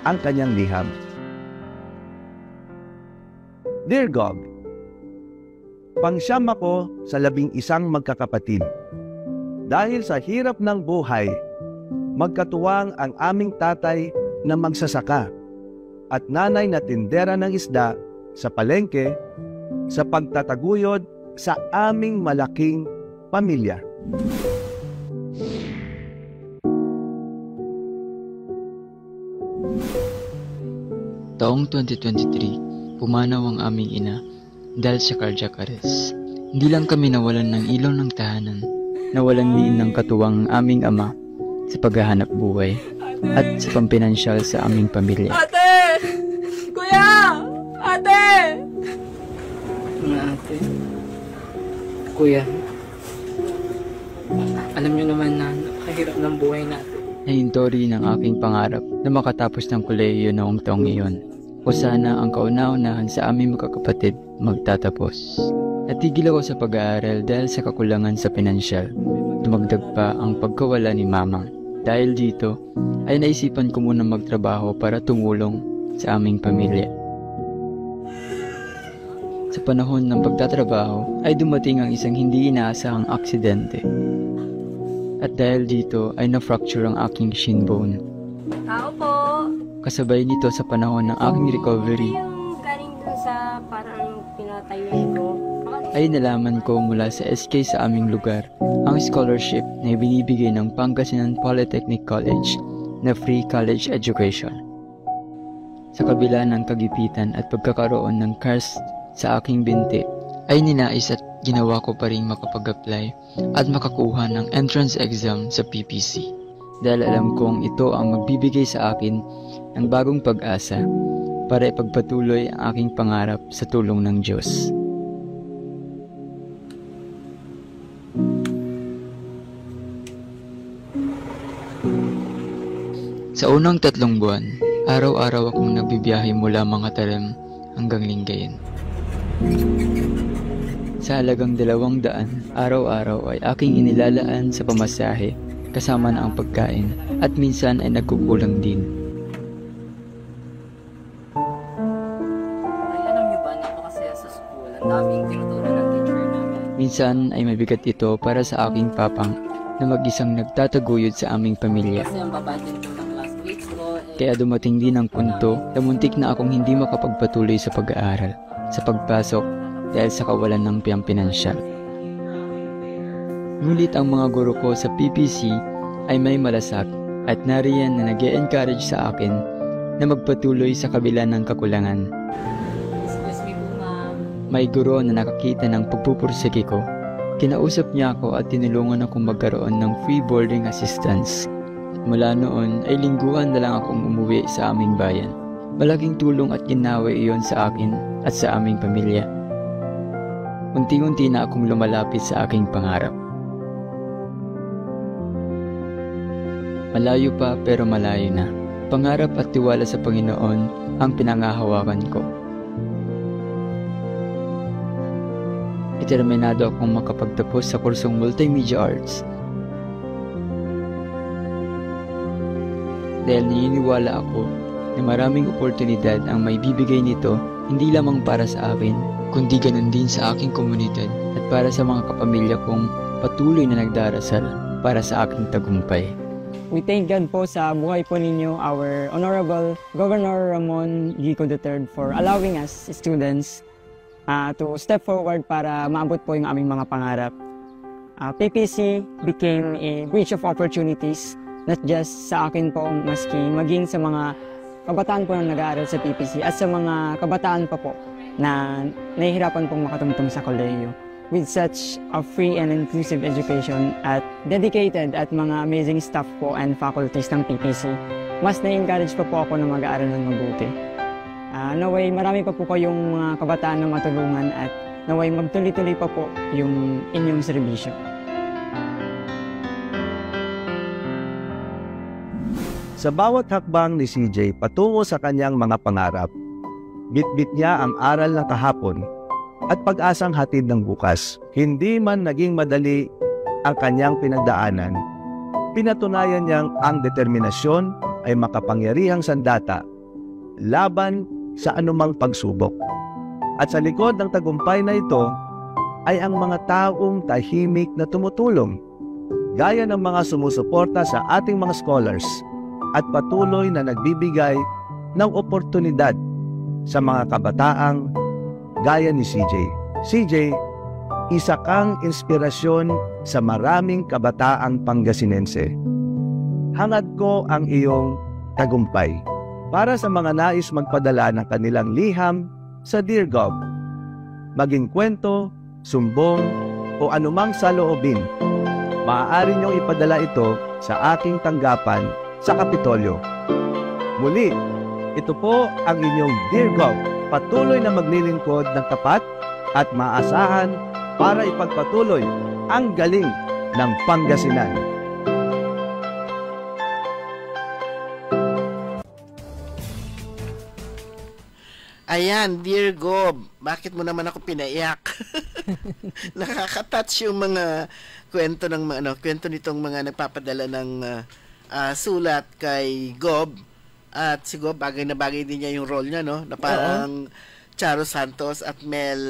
ang kanyang liham. Dear Gog, pangsyam ako sa 11 magkakapatid. Dahil sa hirap ng buhay, magkatuwang ang aming tatay na magsasaka at nanay na tindera ng isda sa palengke sa pagtataguyod sa aming malaking pamilya. Taong 2023, pumanaw ang aming ina dahil sa cardiac arrest. Hindi lang kami nawalan ng ilaw ng tahanan, nawalan din ng katuwang ang aming ama sa paghahanap buhay at sa pampinansyal sa aming pamilya. Ate! Kuya! Ate! Mga ate, kuya, alam niyo naman na napakahirap ng buhay natin. Nahintori ng aking pangarap na makatapos ng kolehiyo noong taong iyon. O sana ang kauna-unahan sa aming magkakapatid magtatapos. Natigil ako sa pag-aaral dahil sa kakulangan sa pinansyal. Dumagdag pa ang pagkawala ni Mamang. Dahil dito, ay naisipan ko muna magtrabaho para tumulong sa aming pamilya. Sa panahon ng pagtatrabaho, ay dumating ang isang hindi inaasahang aksidente. At dahil dito, ay na-fracture ang aking shin bone. Tao po! Kasabay nito sa panahon ng aking recovery, Yung galing dun sa parang pinatayuan ko. ay nalaman ko mula sa SK sa aming lugar ang scholarship na binibigay ng Pangasinan Polytechnic College na free college education. Sa kabila ng kagipitan at pagkakaroon ng cars sa aking binti, ay ninais at ginawa ko pa rin makapag-apply at makakuha ng entrance exam sa PPC. Dahil alam kong ito ang magbibigay sa akin ng bagong pag-asa para ipagpatuloy ang aking pangarap sa tulong ng Diyos. Sa unang 3 buwan, araw-araw akong nagbibiyahe mula mga Tarem hanggang Lingayen. Sa halagang 200, araw-araw ay aking inilalaan sa pamasahe kasama na ang pagkain at minsan ay nagkukulang din. Ay, alam niyo ba, napakasaya sa school. Ang daming tinuturo ng teacher namin. Minsan ay mabigat ito para sa aking papang na mag-isang nagtataguyod sa aming pamilya. Kasi ang babadin po ng classmates ko. Kaya dumating din ang punto na muntik na akong hindi makapagpatuloy sa pag-aaral, sa pagpasok dahil sa kawalan ng pinansyal. Ngunit ang mga guro ko sa PPC ay may malasak at nariyan na nag-e-encourage sa akin na magpatuloy sa kabila ng kakulangan. Excuse me po, ma'am. May guro na nakakita ng pagpupursige ko. Kinausap niya ako at tinulungan akong magkaroon ng free boarding assistance. Mula noon ay lingguhan na lang akong umuwi sa aming bayan. Malaking tulong at ginawa iyon sa akin at sa aming pamilya. Unti-unti na akong lumalapit sa aking pangarap. Malayo pa pero malayo na. Pangarap at tiwala sa Panginoon ang pinangahawakan ko. Determinado akong makapagtapos sa kursong Multimedia Arts. Dahil naniniwala ako na maraming oportunidad ang may bibigay nito hindi lamang para sa akin, kundi ganun din sa aking komunidad at para sa mga kapamilya kong patuloy na nagdarasal para sa aking tagumpay. We thank God po sa buhay po ninyo, our Honorable Governor Ramon Gico III for allowing us students to step forward para maabot po yung aming mga pangarap. PPC became a bridge of opportunities, not just sa akin po, maski maging sa mga kabataan po na nag-aaral sa PPC at sa mga kabataan pa po na nahihirapan pong makatumtong sa kolehiyo. With such a free and inclusive education at dedicated at mga amazing staff po and faculties ng PPC, mas na-encourage pa po ako na mag-aaral ng mabuti. Naway marami pa po kayong mga kabataan na matulungan at naway magtuloy-tuloy pa po yung inyong serbisyo. Sa bawat hakbang ni CJ patungo sa kanyang mga pangarap, bitbit niya ang aral ng kahapon at pag-asang hatid ng bukas. Hindi man naging madali ang kanyang pinagdaanan, pinatunayan niyang ang determinasyon ay makapangyarihang sandata laban sa anumang pagsubok. At sa likod ng tagumpay na ito ay ang mga taong tahimik na tumutulong, gaya ng mga sumusuporta sa ating mga scholars at patuloy na nagbibigay ng oportunidad sa mga kabataang gaya ni CJ. CJ, isa kang inspirasyon sa maraming kabataang Pangasinense. Hangad ko ang iyong tagumpay. Para sa mga nais magpadala ng kanilang liham sa Dear Gov, maging kwento, sumbong o anumang saloobin, maaari niyong ipadala ito sa aking tanggapan sa Kapitolyo. Muli, ito po ang inyong Dear Gov, patuloy na maglilingkod ng tapat at maasahan para ipagpatuloy ang galing ng Pangasinan. Ayan, Dear Gov, bakit mo naman ako pinaiyak? Nakaka-touch yung mga kwento ng kwento nitong mga nagpapadala ng sulat kay Gob. At si Gob, bagay na bagay din niya yung role niya, no? Na parang Charo Santos at Mel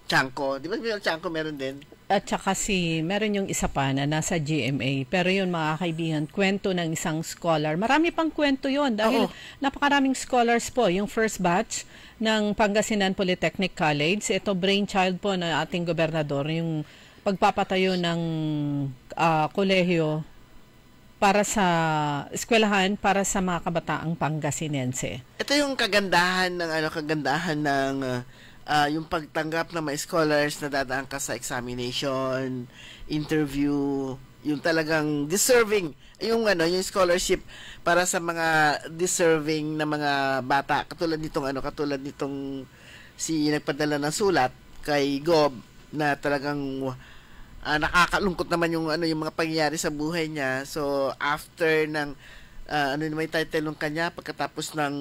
Chanco. Di ba Mel Chanco meron din? At saka meron yung isa pa na nasa GMA. Pero yun, mga kaibigan, kwento ng isang scholar. Marami pang kwento yun dahil napakaraming scholars po. Yung first batch ng Pangasinan Polytechnic College, ito brainchild po na ating gobernador, yung pagpapatayo ng kolehiyo para sa eskwelahan para sa mga kabataang Pangasinense. Ito yung kagandahan ng yung pagtanggap ng mga scholars na dadaan ka sa examination, interview, yung talagang deserving, yung scholarship para sa mga deserving na mga bata, katulad nitong si nagpadala ng sulat kay Gob na talagang nakakalungkot naman yung mga pangyayari sa buhay niya. So after ng may title ng kanya pagkatapos ng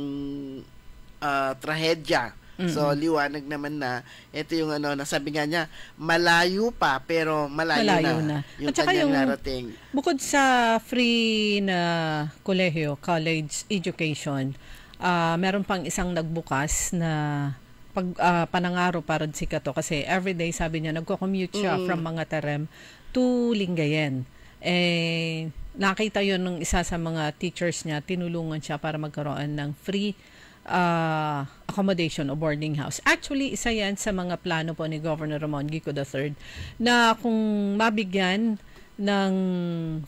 trahedya. So liwanag naman na ito yung nasabi nga niya, malayo pa pero malayo na yung kanyang narating. Bukod sa free na kolehiyo, college education, meron pang isang nagbukas na panangaro para si Kato kasi everyday sabi niya nagko-commute siya from mga Terem to Lingayen. Nakita yon ng isa sa mga teachers niya, tinulungan siya para magkaroon ng free accommodation o boarding house. Actually, isa yan sa mga plano po ni Governor Ramon Gico III na kung mabigyan ng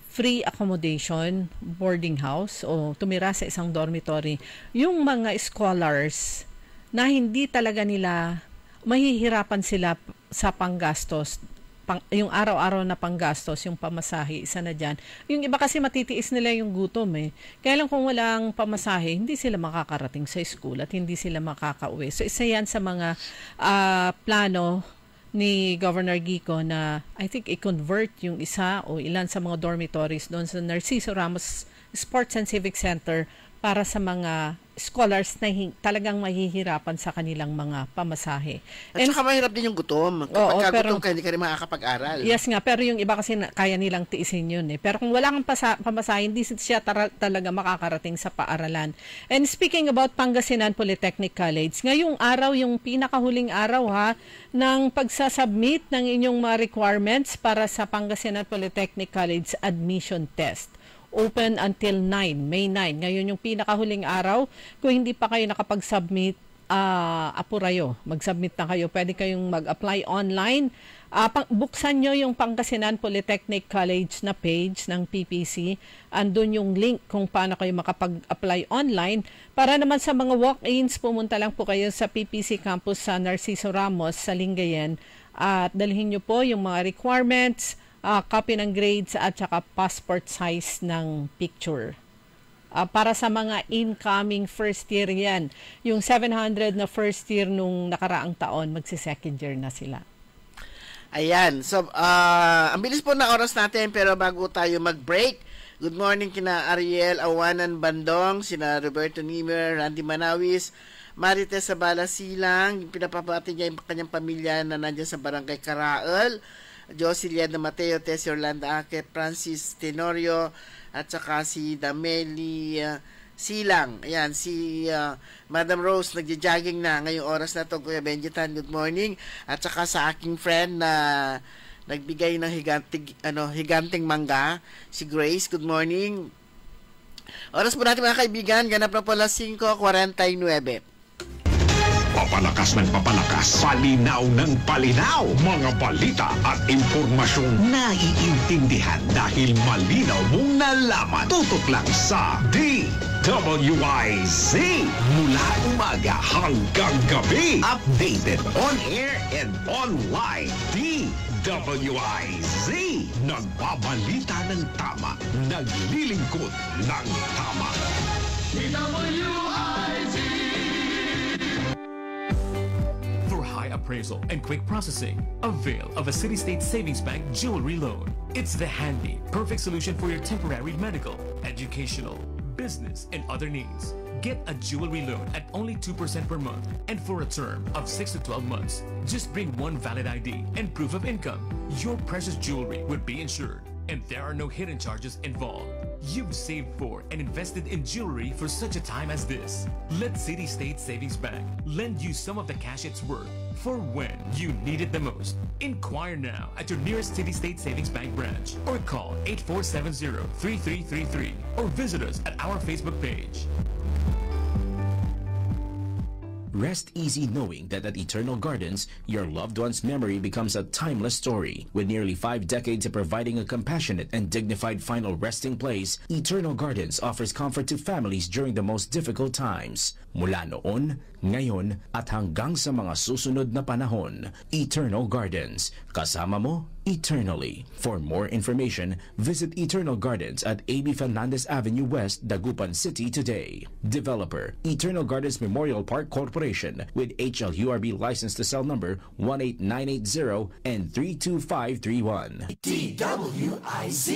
free accommodation boarding house o tumira sa isang dormitory yung mga scholars na hindi talaga nila mahihirapan sila sa panggastos, yung araw-araw na panggastos, yung pamasahe, isa na dyan. Yung iba kasi matitiis nila yung gutom Kaya lang kung walang pamasahe, hindi sila makakarating sa school at hindi sila makakauwi. So isa yan sa mga plano ni Governor Gico na I think i-convert yung isa o ilan sa mga dormitories doon sa Narciso Ramos Sports and Civic Center para sa mga scholars na talagang mahihirapan sa kanilang mga pamasahe. At saka mahirap din yung gutom. Kapag gutom ka, hindi ka rin makakapag-aral. Yes nga, pero yung iba kasi kaya nilang tiisin yun eh. Pero kung wala kang pamasahe, hindi siya talaga makakarating sa paaralan. And speaking about Pangasinan Polytechnic College, ngayong araw, yung pinakahuling araw ng pagsasubmit ng inyong mga requirements para sa Pangasinan Polytechnic College admission test. Open until 9, May 9. Ngayon yung pinakahuling araw. Kung hindi pa kayo nakapag-submit, apurayo. Mag-submit na kayo. Pwede kayong mag-apply online. Buksan nyo yung Pangasinan Polytechnic College na page ng PPC. Andun yung link kung paano kayo makapag-apply online. Para naman sa mga walk-ins, pumunta lang po kayo sa PPC campus sa Narciso Ramos sa Lingayen. At dalhin nyo po yung mga requirements, copy ng grades at saka passport size ng picture. Para sa mga incoming first year yan, yung 700 na first year nung nakaraang taon, magsi-second year na sila. Ayan. So, ang bilis po na oras natin pero bago tayo mag-break, good morning kina Ariel Awanan Bandong, sina Roberto Nimer, Randy Manawis, Marites Sabala Silang, pinapabati niya yung kanyang pamilya na nandiyan sa Barangay Caraal, Josilia de Mateo, Tessie Orlando Ake, Francis Tenorio, at saka si Dameli Silang. Ayan, si Madam Rose, nagja-jogging na ngayong oras na to. Kuya Benjitan, good morning. At saka sa aking friend na nagbigay ng higanting mangga, si Grace, good morning. Oras po natin mga kaibigan, ganap na po alas 5:49. Papalakas ng papalakas, palinaw ng palinaw, mga balita at impormasyong naiintindihan dahil malinaw mong nalaman. Tutok lang sa DWIZ. Mula umaga hanggang gabi, updated on air and online. DWIZ. Nagbabalita ng tama, naglilingkod ng tama. DWIZ. Appraisal and quick processing, avail of a City State Savings Bank jewelry loan. It's the handy, perfect solution for your temporary medical, educational, business, and other needs. Get a jewelry loan at only 2% per month and for a term of 6 to 12 months. Just bring one valid ID and proof of income. Your precious jewelry would be insured and there are no hidden charges involved. You've saved for and invested in jewelry for such a time as this. Let City State Savings Bank lend you some of the cash it's worth for when you need it the most. Inquire now at your nearest City State Savings Bank branch or call 8470-3333 or visit us at our Facebook page. Rest easy knowing that at Eternal Gardens, your loved one's memory becomes a timeless story. With nearly 5 decades of providing a compassionate and dignified final resting place, Eternal Gardens offers comfort to families during the most difficult times. Mula noon, ngayon, at hanggang sa mga susunod na panahon, Eternal Gardens. Kasama mo eternally. For more information, visit Eternal Gardens at A.B. Fernandez Avenue West, Dagupan City today. Developer, Eternal Gardens Memorial Park Corporation with HLURB license to sell number 18980 and 32531. DWIZ.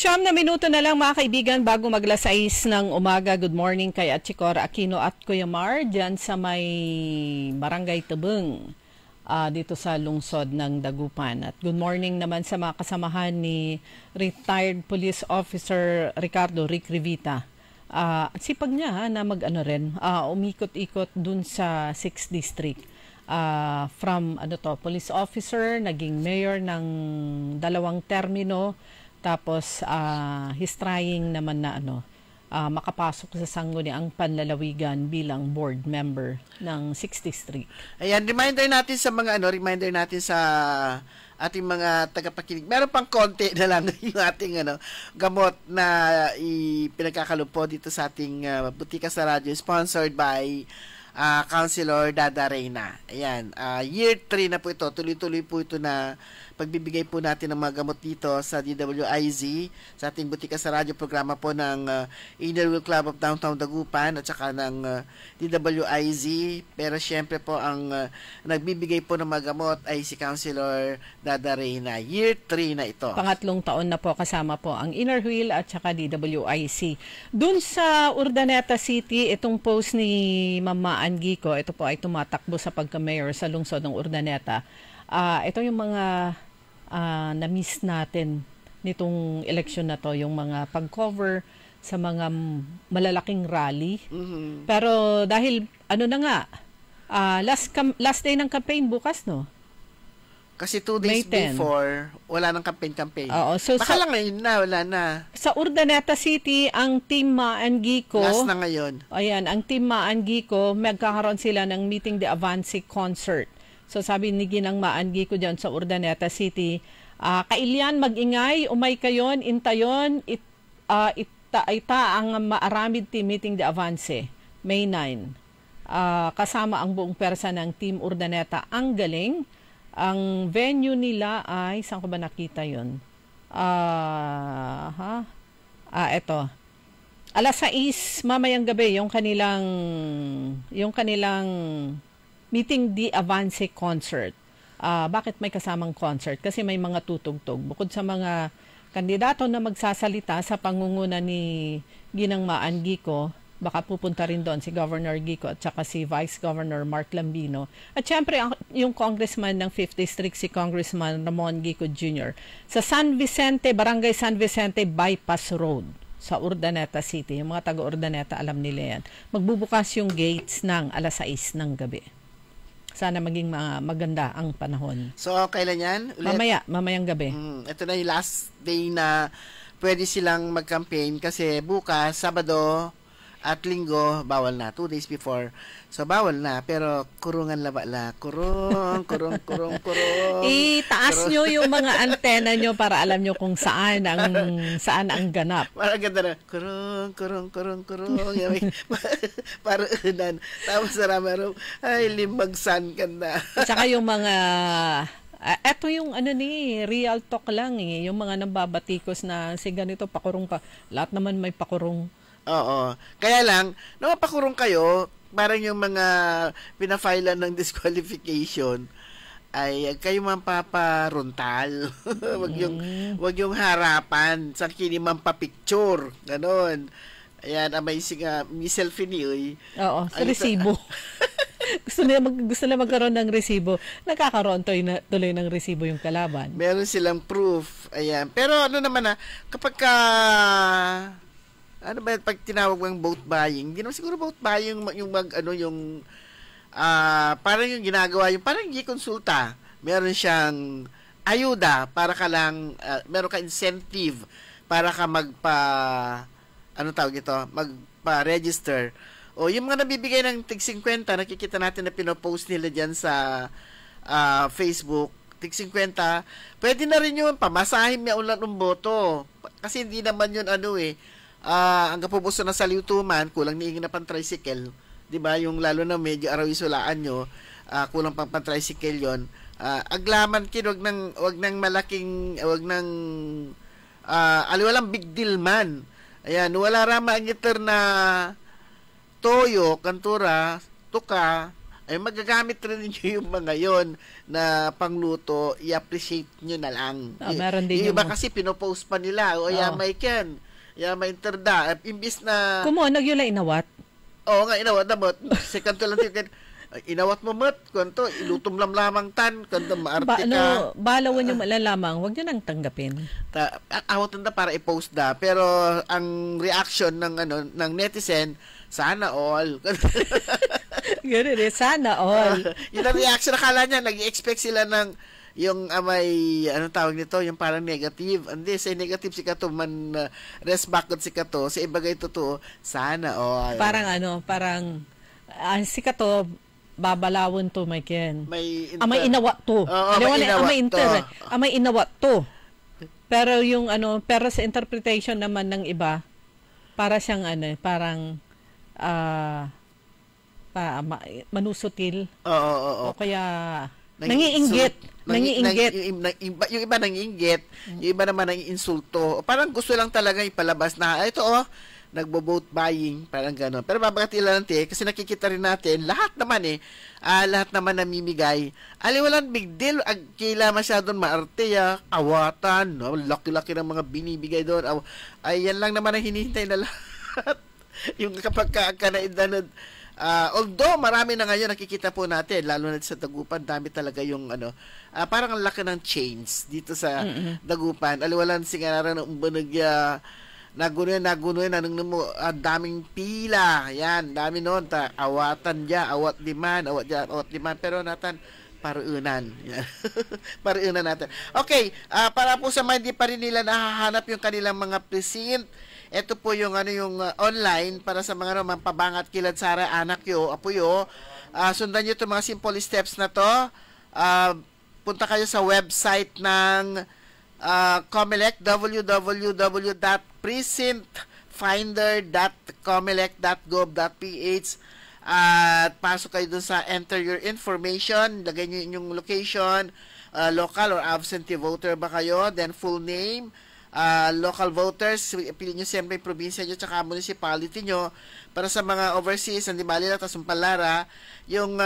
9 na minuto na lang mga kaibigan bago maglas 6 ng umaga. Good morning kay Atchicor Aquino at Kuya Mar dyan sa may Barangay Tubeng dito sa lungsod ng Dagupan. At good morning naman sa mga kasamahan ni retired police officer Ricardo Rick Rivita. Sipag niya na umikot-ikot dun sa 6th District. From police officer, naging mayor ng 2 termino. Tapos, he's trying naman na makapasok sa sangguniang panlalawigan bilang board member ng 6th District. Ayan, reminder natin sa ating mga tagapakinig. Meron pang konti na lang yung ating gamot na pinagkakalumpo dito sa ating butika sa radyo, sponsored by Councilor Dada Reyna. Ayan, year 3 na po ito. Tuloy-tuloy po ito na pagbibigay po natin ng mga gamot dito sa DWIZ, sa ating butika sa radyo programa po ng Inner Wheel Club of Downtown Dagupan at saka ng DWIZ. Pero syempre po ang nagbibigay po ng mga gamot ay si Councilor Dada Reyna. Year 3 na ito. Pangatlong taon na po kasama po ang Inner Wheel at saka DWIC. Doon sa Urdaneta City, itong post ni Mama Angiko, ito po ay tumatakbo sa pagka-mayor sa lungsod ng Urdaneta. Ito yung mga na-miss natin nitong eleksyon na to, yung mga pag-cover sa mga malalaking rally. Pero dahil ano na nga, last day ng campaign bukas, no? Kasi 2 days before, wala nang campaign. Oo. So, baka lang ngayon na, wala na. Sa Urdaneta City, ang Team Maangiko, last na ngayon. Ayan, ang Team Maangiko, magkakaroon sila ng Meeting the Avance concert. So sabi ni Ginang Maangiko dyan sa Urdaneta City, kailian mag-ingay, umay kayon, intayon, ita ang maaramid team Meeting the Avance, May 9. Kasama ang buong persa ng Team Urdaneta. Ang galing. Ang venue nila ay, saan ko ba nakita yun? Eto. Alas 6 mamayang gabi yung kanilang Meeting the Avance concert. Bakit may kasamang concert? Kasi may mga tutugtog. Bukod sa mga kandidato na magsasalita sa pangunguna ni Ginang Maangiko, baka pupunta rin doon si Governor Gico at saka si Vice Governor Mark Lambino. At syempre, yung congressman ng 5th District, si Congressman Ramon Gico Jr. Sa San Vicente, Barangay San Vicente Bypass Road sa Urdaneta City. Yung mga taga-Urdaneta, alam nila yan. Magbubukas yung gates ng alas 6 ng gabi. Sana maging maganda ang panahon. So, kailan yan? Ulit? Mamayang gabi. Ito na yung last day na pwede silang mag-campaign kasi bukas, Sabado at Linggo, bawal na. 2 days before. So, bawal na. Pero, kurungan labala. Kurong. Itaas nyo yung mga antena nyo para alam nyo kung saan ang ganap. Parang ganda na. Kurong. Parang unan. Tapos narama ay, limbagsan ka na. Tsaka yung mga... eto yung real talk lang eh. Yung mga nambabatikos na si ganito, pakurong ka. Lahat naman may pakurong. Oo. Kaya lang, nung mapakurong kayo, parang yung mga pinafilan ng disqualification, ay kayo mampaparuntal. wag yung harapan. Sa kini mampapicture. Ganon. Ayan, amazing may selfie ni Uy. Oo, sa resibo. gusto na magkaroon ng resibo. Nakakaroon tuloy ng resibo yung kalaban. Meron silang proof. Ayan. Pero naman kapag pag tinawag mo yung vote buying, hindi naman siguro vote buying parang yung ginagawa, yung parang i-consulta. Meron siyang ayuda para ka lang, meron ka incentive para ka magpa-register. O yung mga nabibigay ng tig-50, nakikita natin na pinopost nila dyan sa Facebook, tig-50, pwede na rin yun, pamasahin niya ulan ng boto. Kasi hindi naman yun ang kapupuso na sa liutuman, kulang niingin na pang tricycle, di ba? Yung lalo na medyo araw-isulaan nyo, kulang pang tricycle yon. Aglaman kin, wag nang malaking, walang big deal man. Ayan, wala rama ang iter na toyo, kantura, tuka, ay magagamit rin niyo yung mga yon na pangluto, i-appreciate nyo na lang. Meron din yung iba kasi pinopost pa nila, may ken. May interda. Imbis na... Kumo, nagyula inawat? Oo nga, inawat na mot. Second to lang inawat mo mot. Kanto, ilutom lamang tan. Kanto, maarte ka. Balawan yung malalamang. Huwag nyo nang tanggapin. Awat na para i-post na. Pero, ang reaction ng netizen, sana all. Ganun eh, sana all. Yun ang reaction. Nakala niya, nag-expect sila ng yung may tawag nito, yung parang negative. Hindi, sa negative si Kato man rest back si Kato, sa ibagay totoo, sana parang si Kato babalawon to may ken. May inawat to. May inawat to. Pero yung pero sa interpretation naman ng iba, para siyang parang manusutil. Oo. O kaya nangiinggit. Nangiinggit. Yung iba nangiinggit, yung iba naman nangiinsulto. Parang gusto lang talaga ipalabas na, ito nagbo-vote buying, parang gano'n. Pero babagatilan kasi nakikita rin natin, lahat naman namimigay. Walang big deal. Kila masyadong maarte, awatan, laki-laki ng mga binibigay doon. Yan lang naman ang hinihintay na lahat. Yung kapag kanaidlanod. Although marami na ngayon nakikita po natin, lalo na sa Dagupan, dami talaga yung parang ang laki ng chains dito sa Dagupan. Aliwalan singararan ng umbanagya, nagunoy, anong mo, daming pila, yan, dami noon, awatan dya, awat liman, pero natan, paruunan. Paruunan natin. Okay, para po sa mga hindi pa rin nila nahahanap yung kanilang mga precinct, ito po yung online para sa mga mampabangat kilad Sara, anak yo, apuyo. Sundan nyo itong mga simple steps na to. Punta kayo sa website ng COMELEC, www.precinctfinder.comelec.gov.ph, at pasok kayo dun sa enter your information, lagay nyo inyong location, local or absentee voter ba kayo, then full name, local voters, pili nyo siyempre yung probinsya nyo tsaka municipality nyo. Para sa mga overseas, hindi bali lang, tapos palara, yung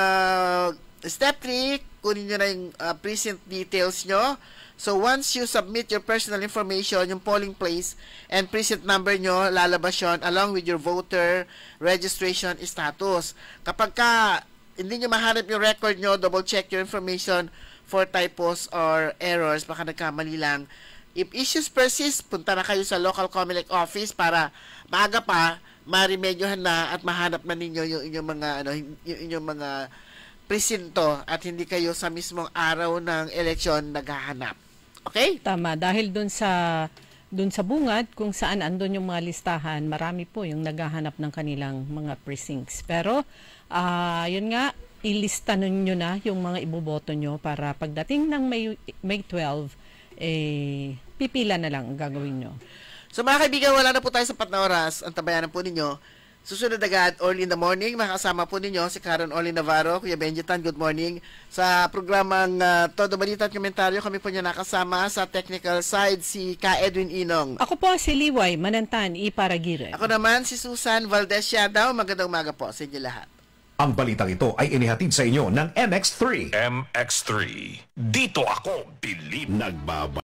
step 3, kunin nyo na yung precinct details nyo. So, once you submit your personal information, yung polling place and precinct number nyo, lalabas yun along with your voter registration status. Kapag hindi nyo mahanap yung record nyo, double check your information for typos or errors. Baka nagkamali lang. If issues persist, punta na kayo sa local COMELEC office para maaga pa, maremedyohan na at mahanap na ninyo yung inyong mga presinto at hindi kayo sa mismong araw ng eleksyon naghahanap. Okay? Tama. Dahil dun sa bungad, kung saan andun yung mga listahan, marami po yung naghahanap ng kanilang mga precincts. Pero, yun nga, ilista nyo na yung mga iboboto nyo para pagdating ng May 12, pipila na lang ang gagawin nyo. So mga kaibigan, wala na po tayo sapat na oras. Ang tabayanan po ninyo. Susunod agad, early in the morning, makasama po ninyo si Karen Olin Navarro, Kuya Benjitan, good morning. Sa programang Todo Balita at Komentaryo, kami po niya nakasama sa technical side, si Ka Edwin Inong. Ako po si Liway Manantan, Iparagiren. Ako naman si Susan Valdez Yadaw. Magandang umaga po sa inyo lahat. Ang balitang ito ay inihatid sa inyo ng MX3. MX3. Dito ako, believe. Nagbaba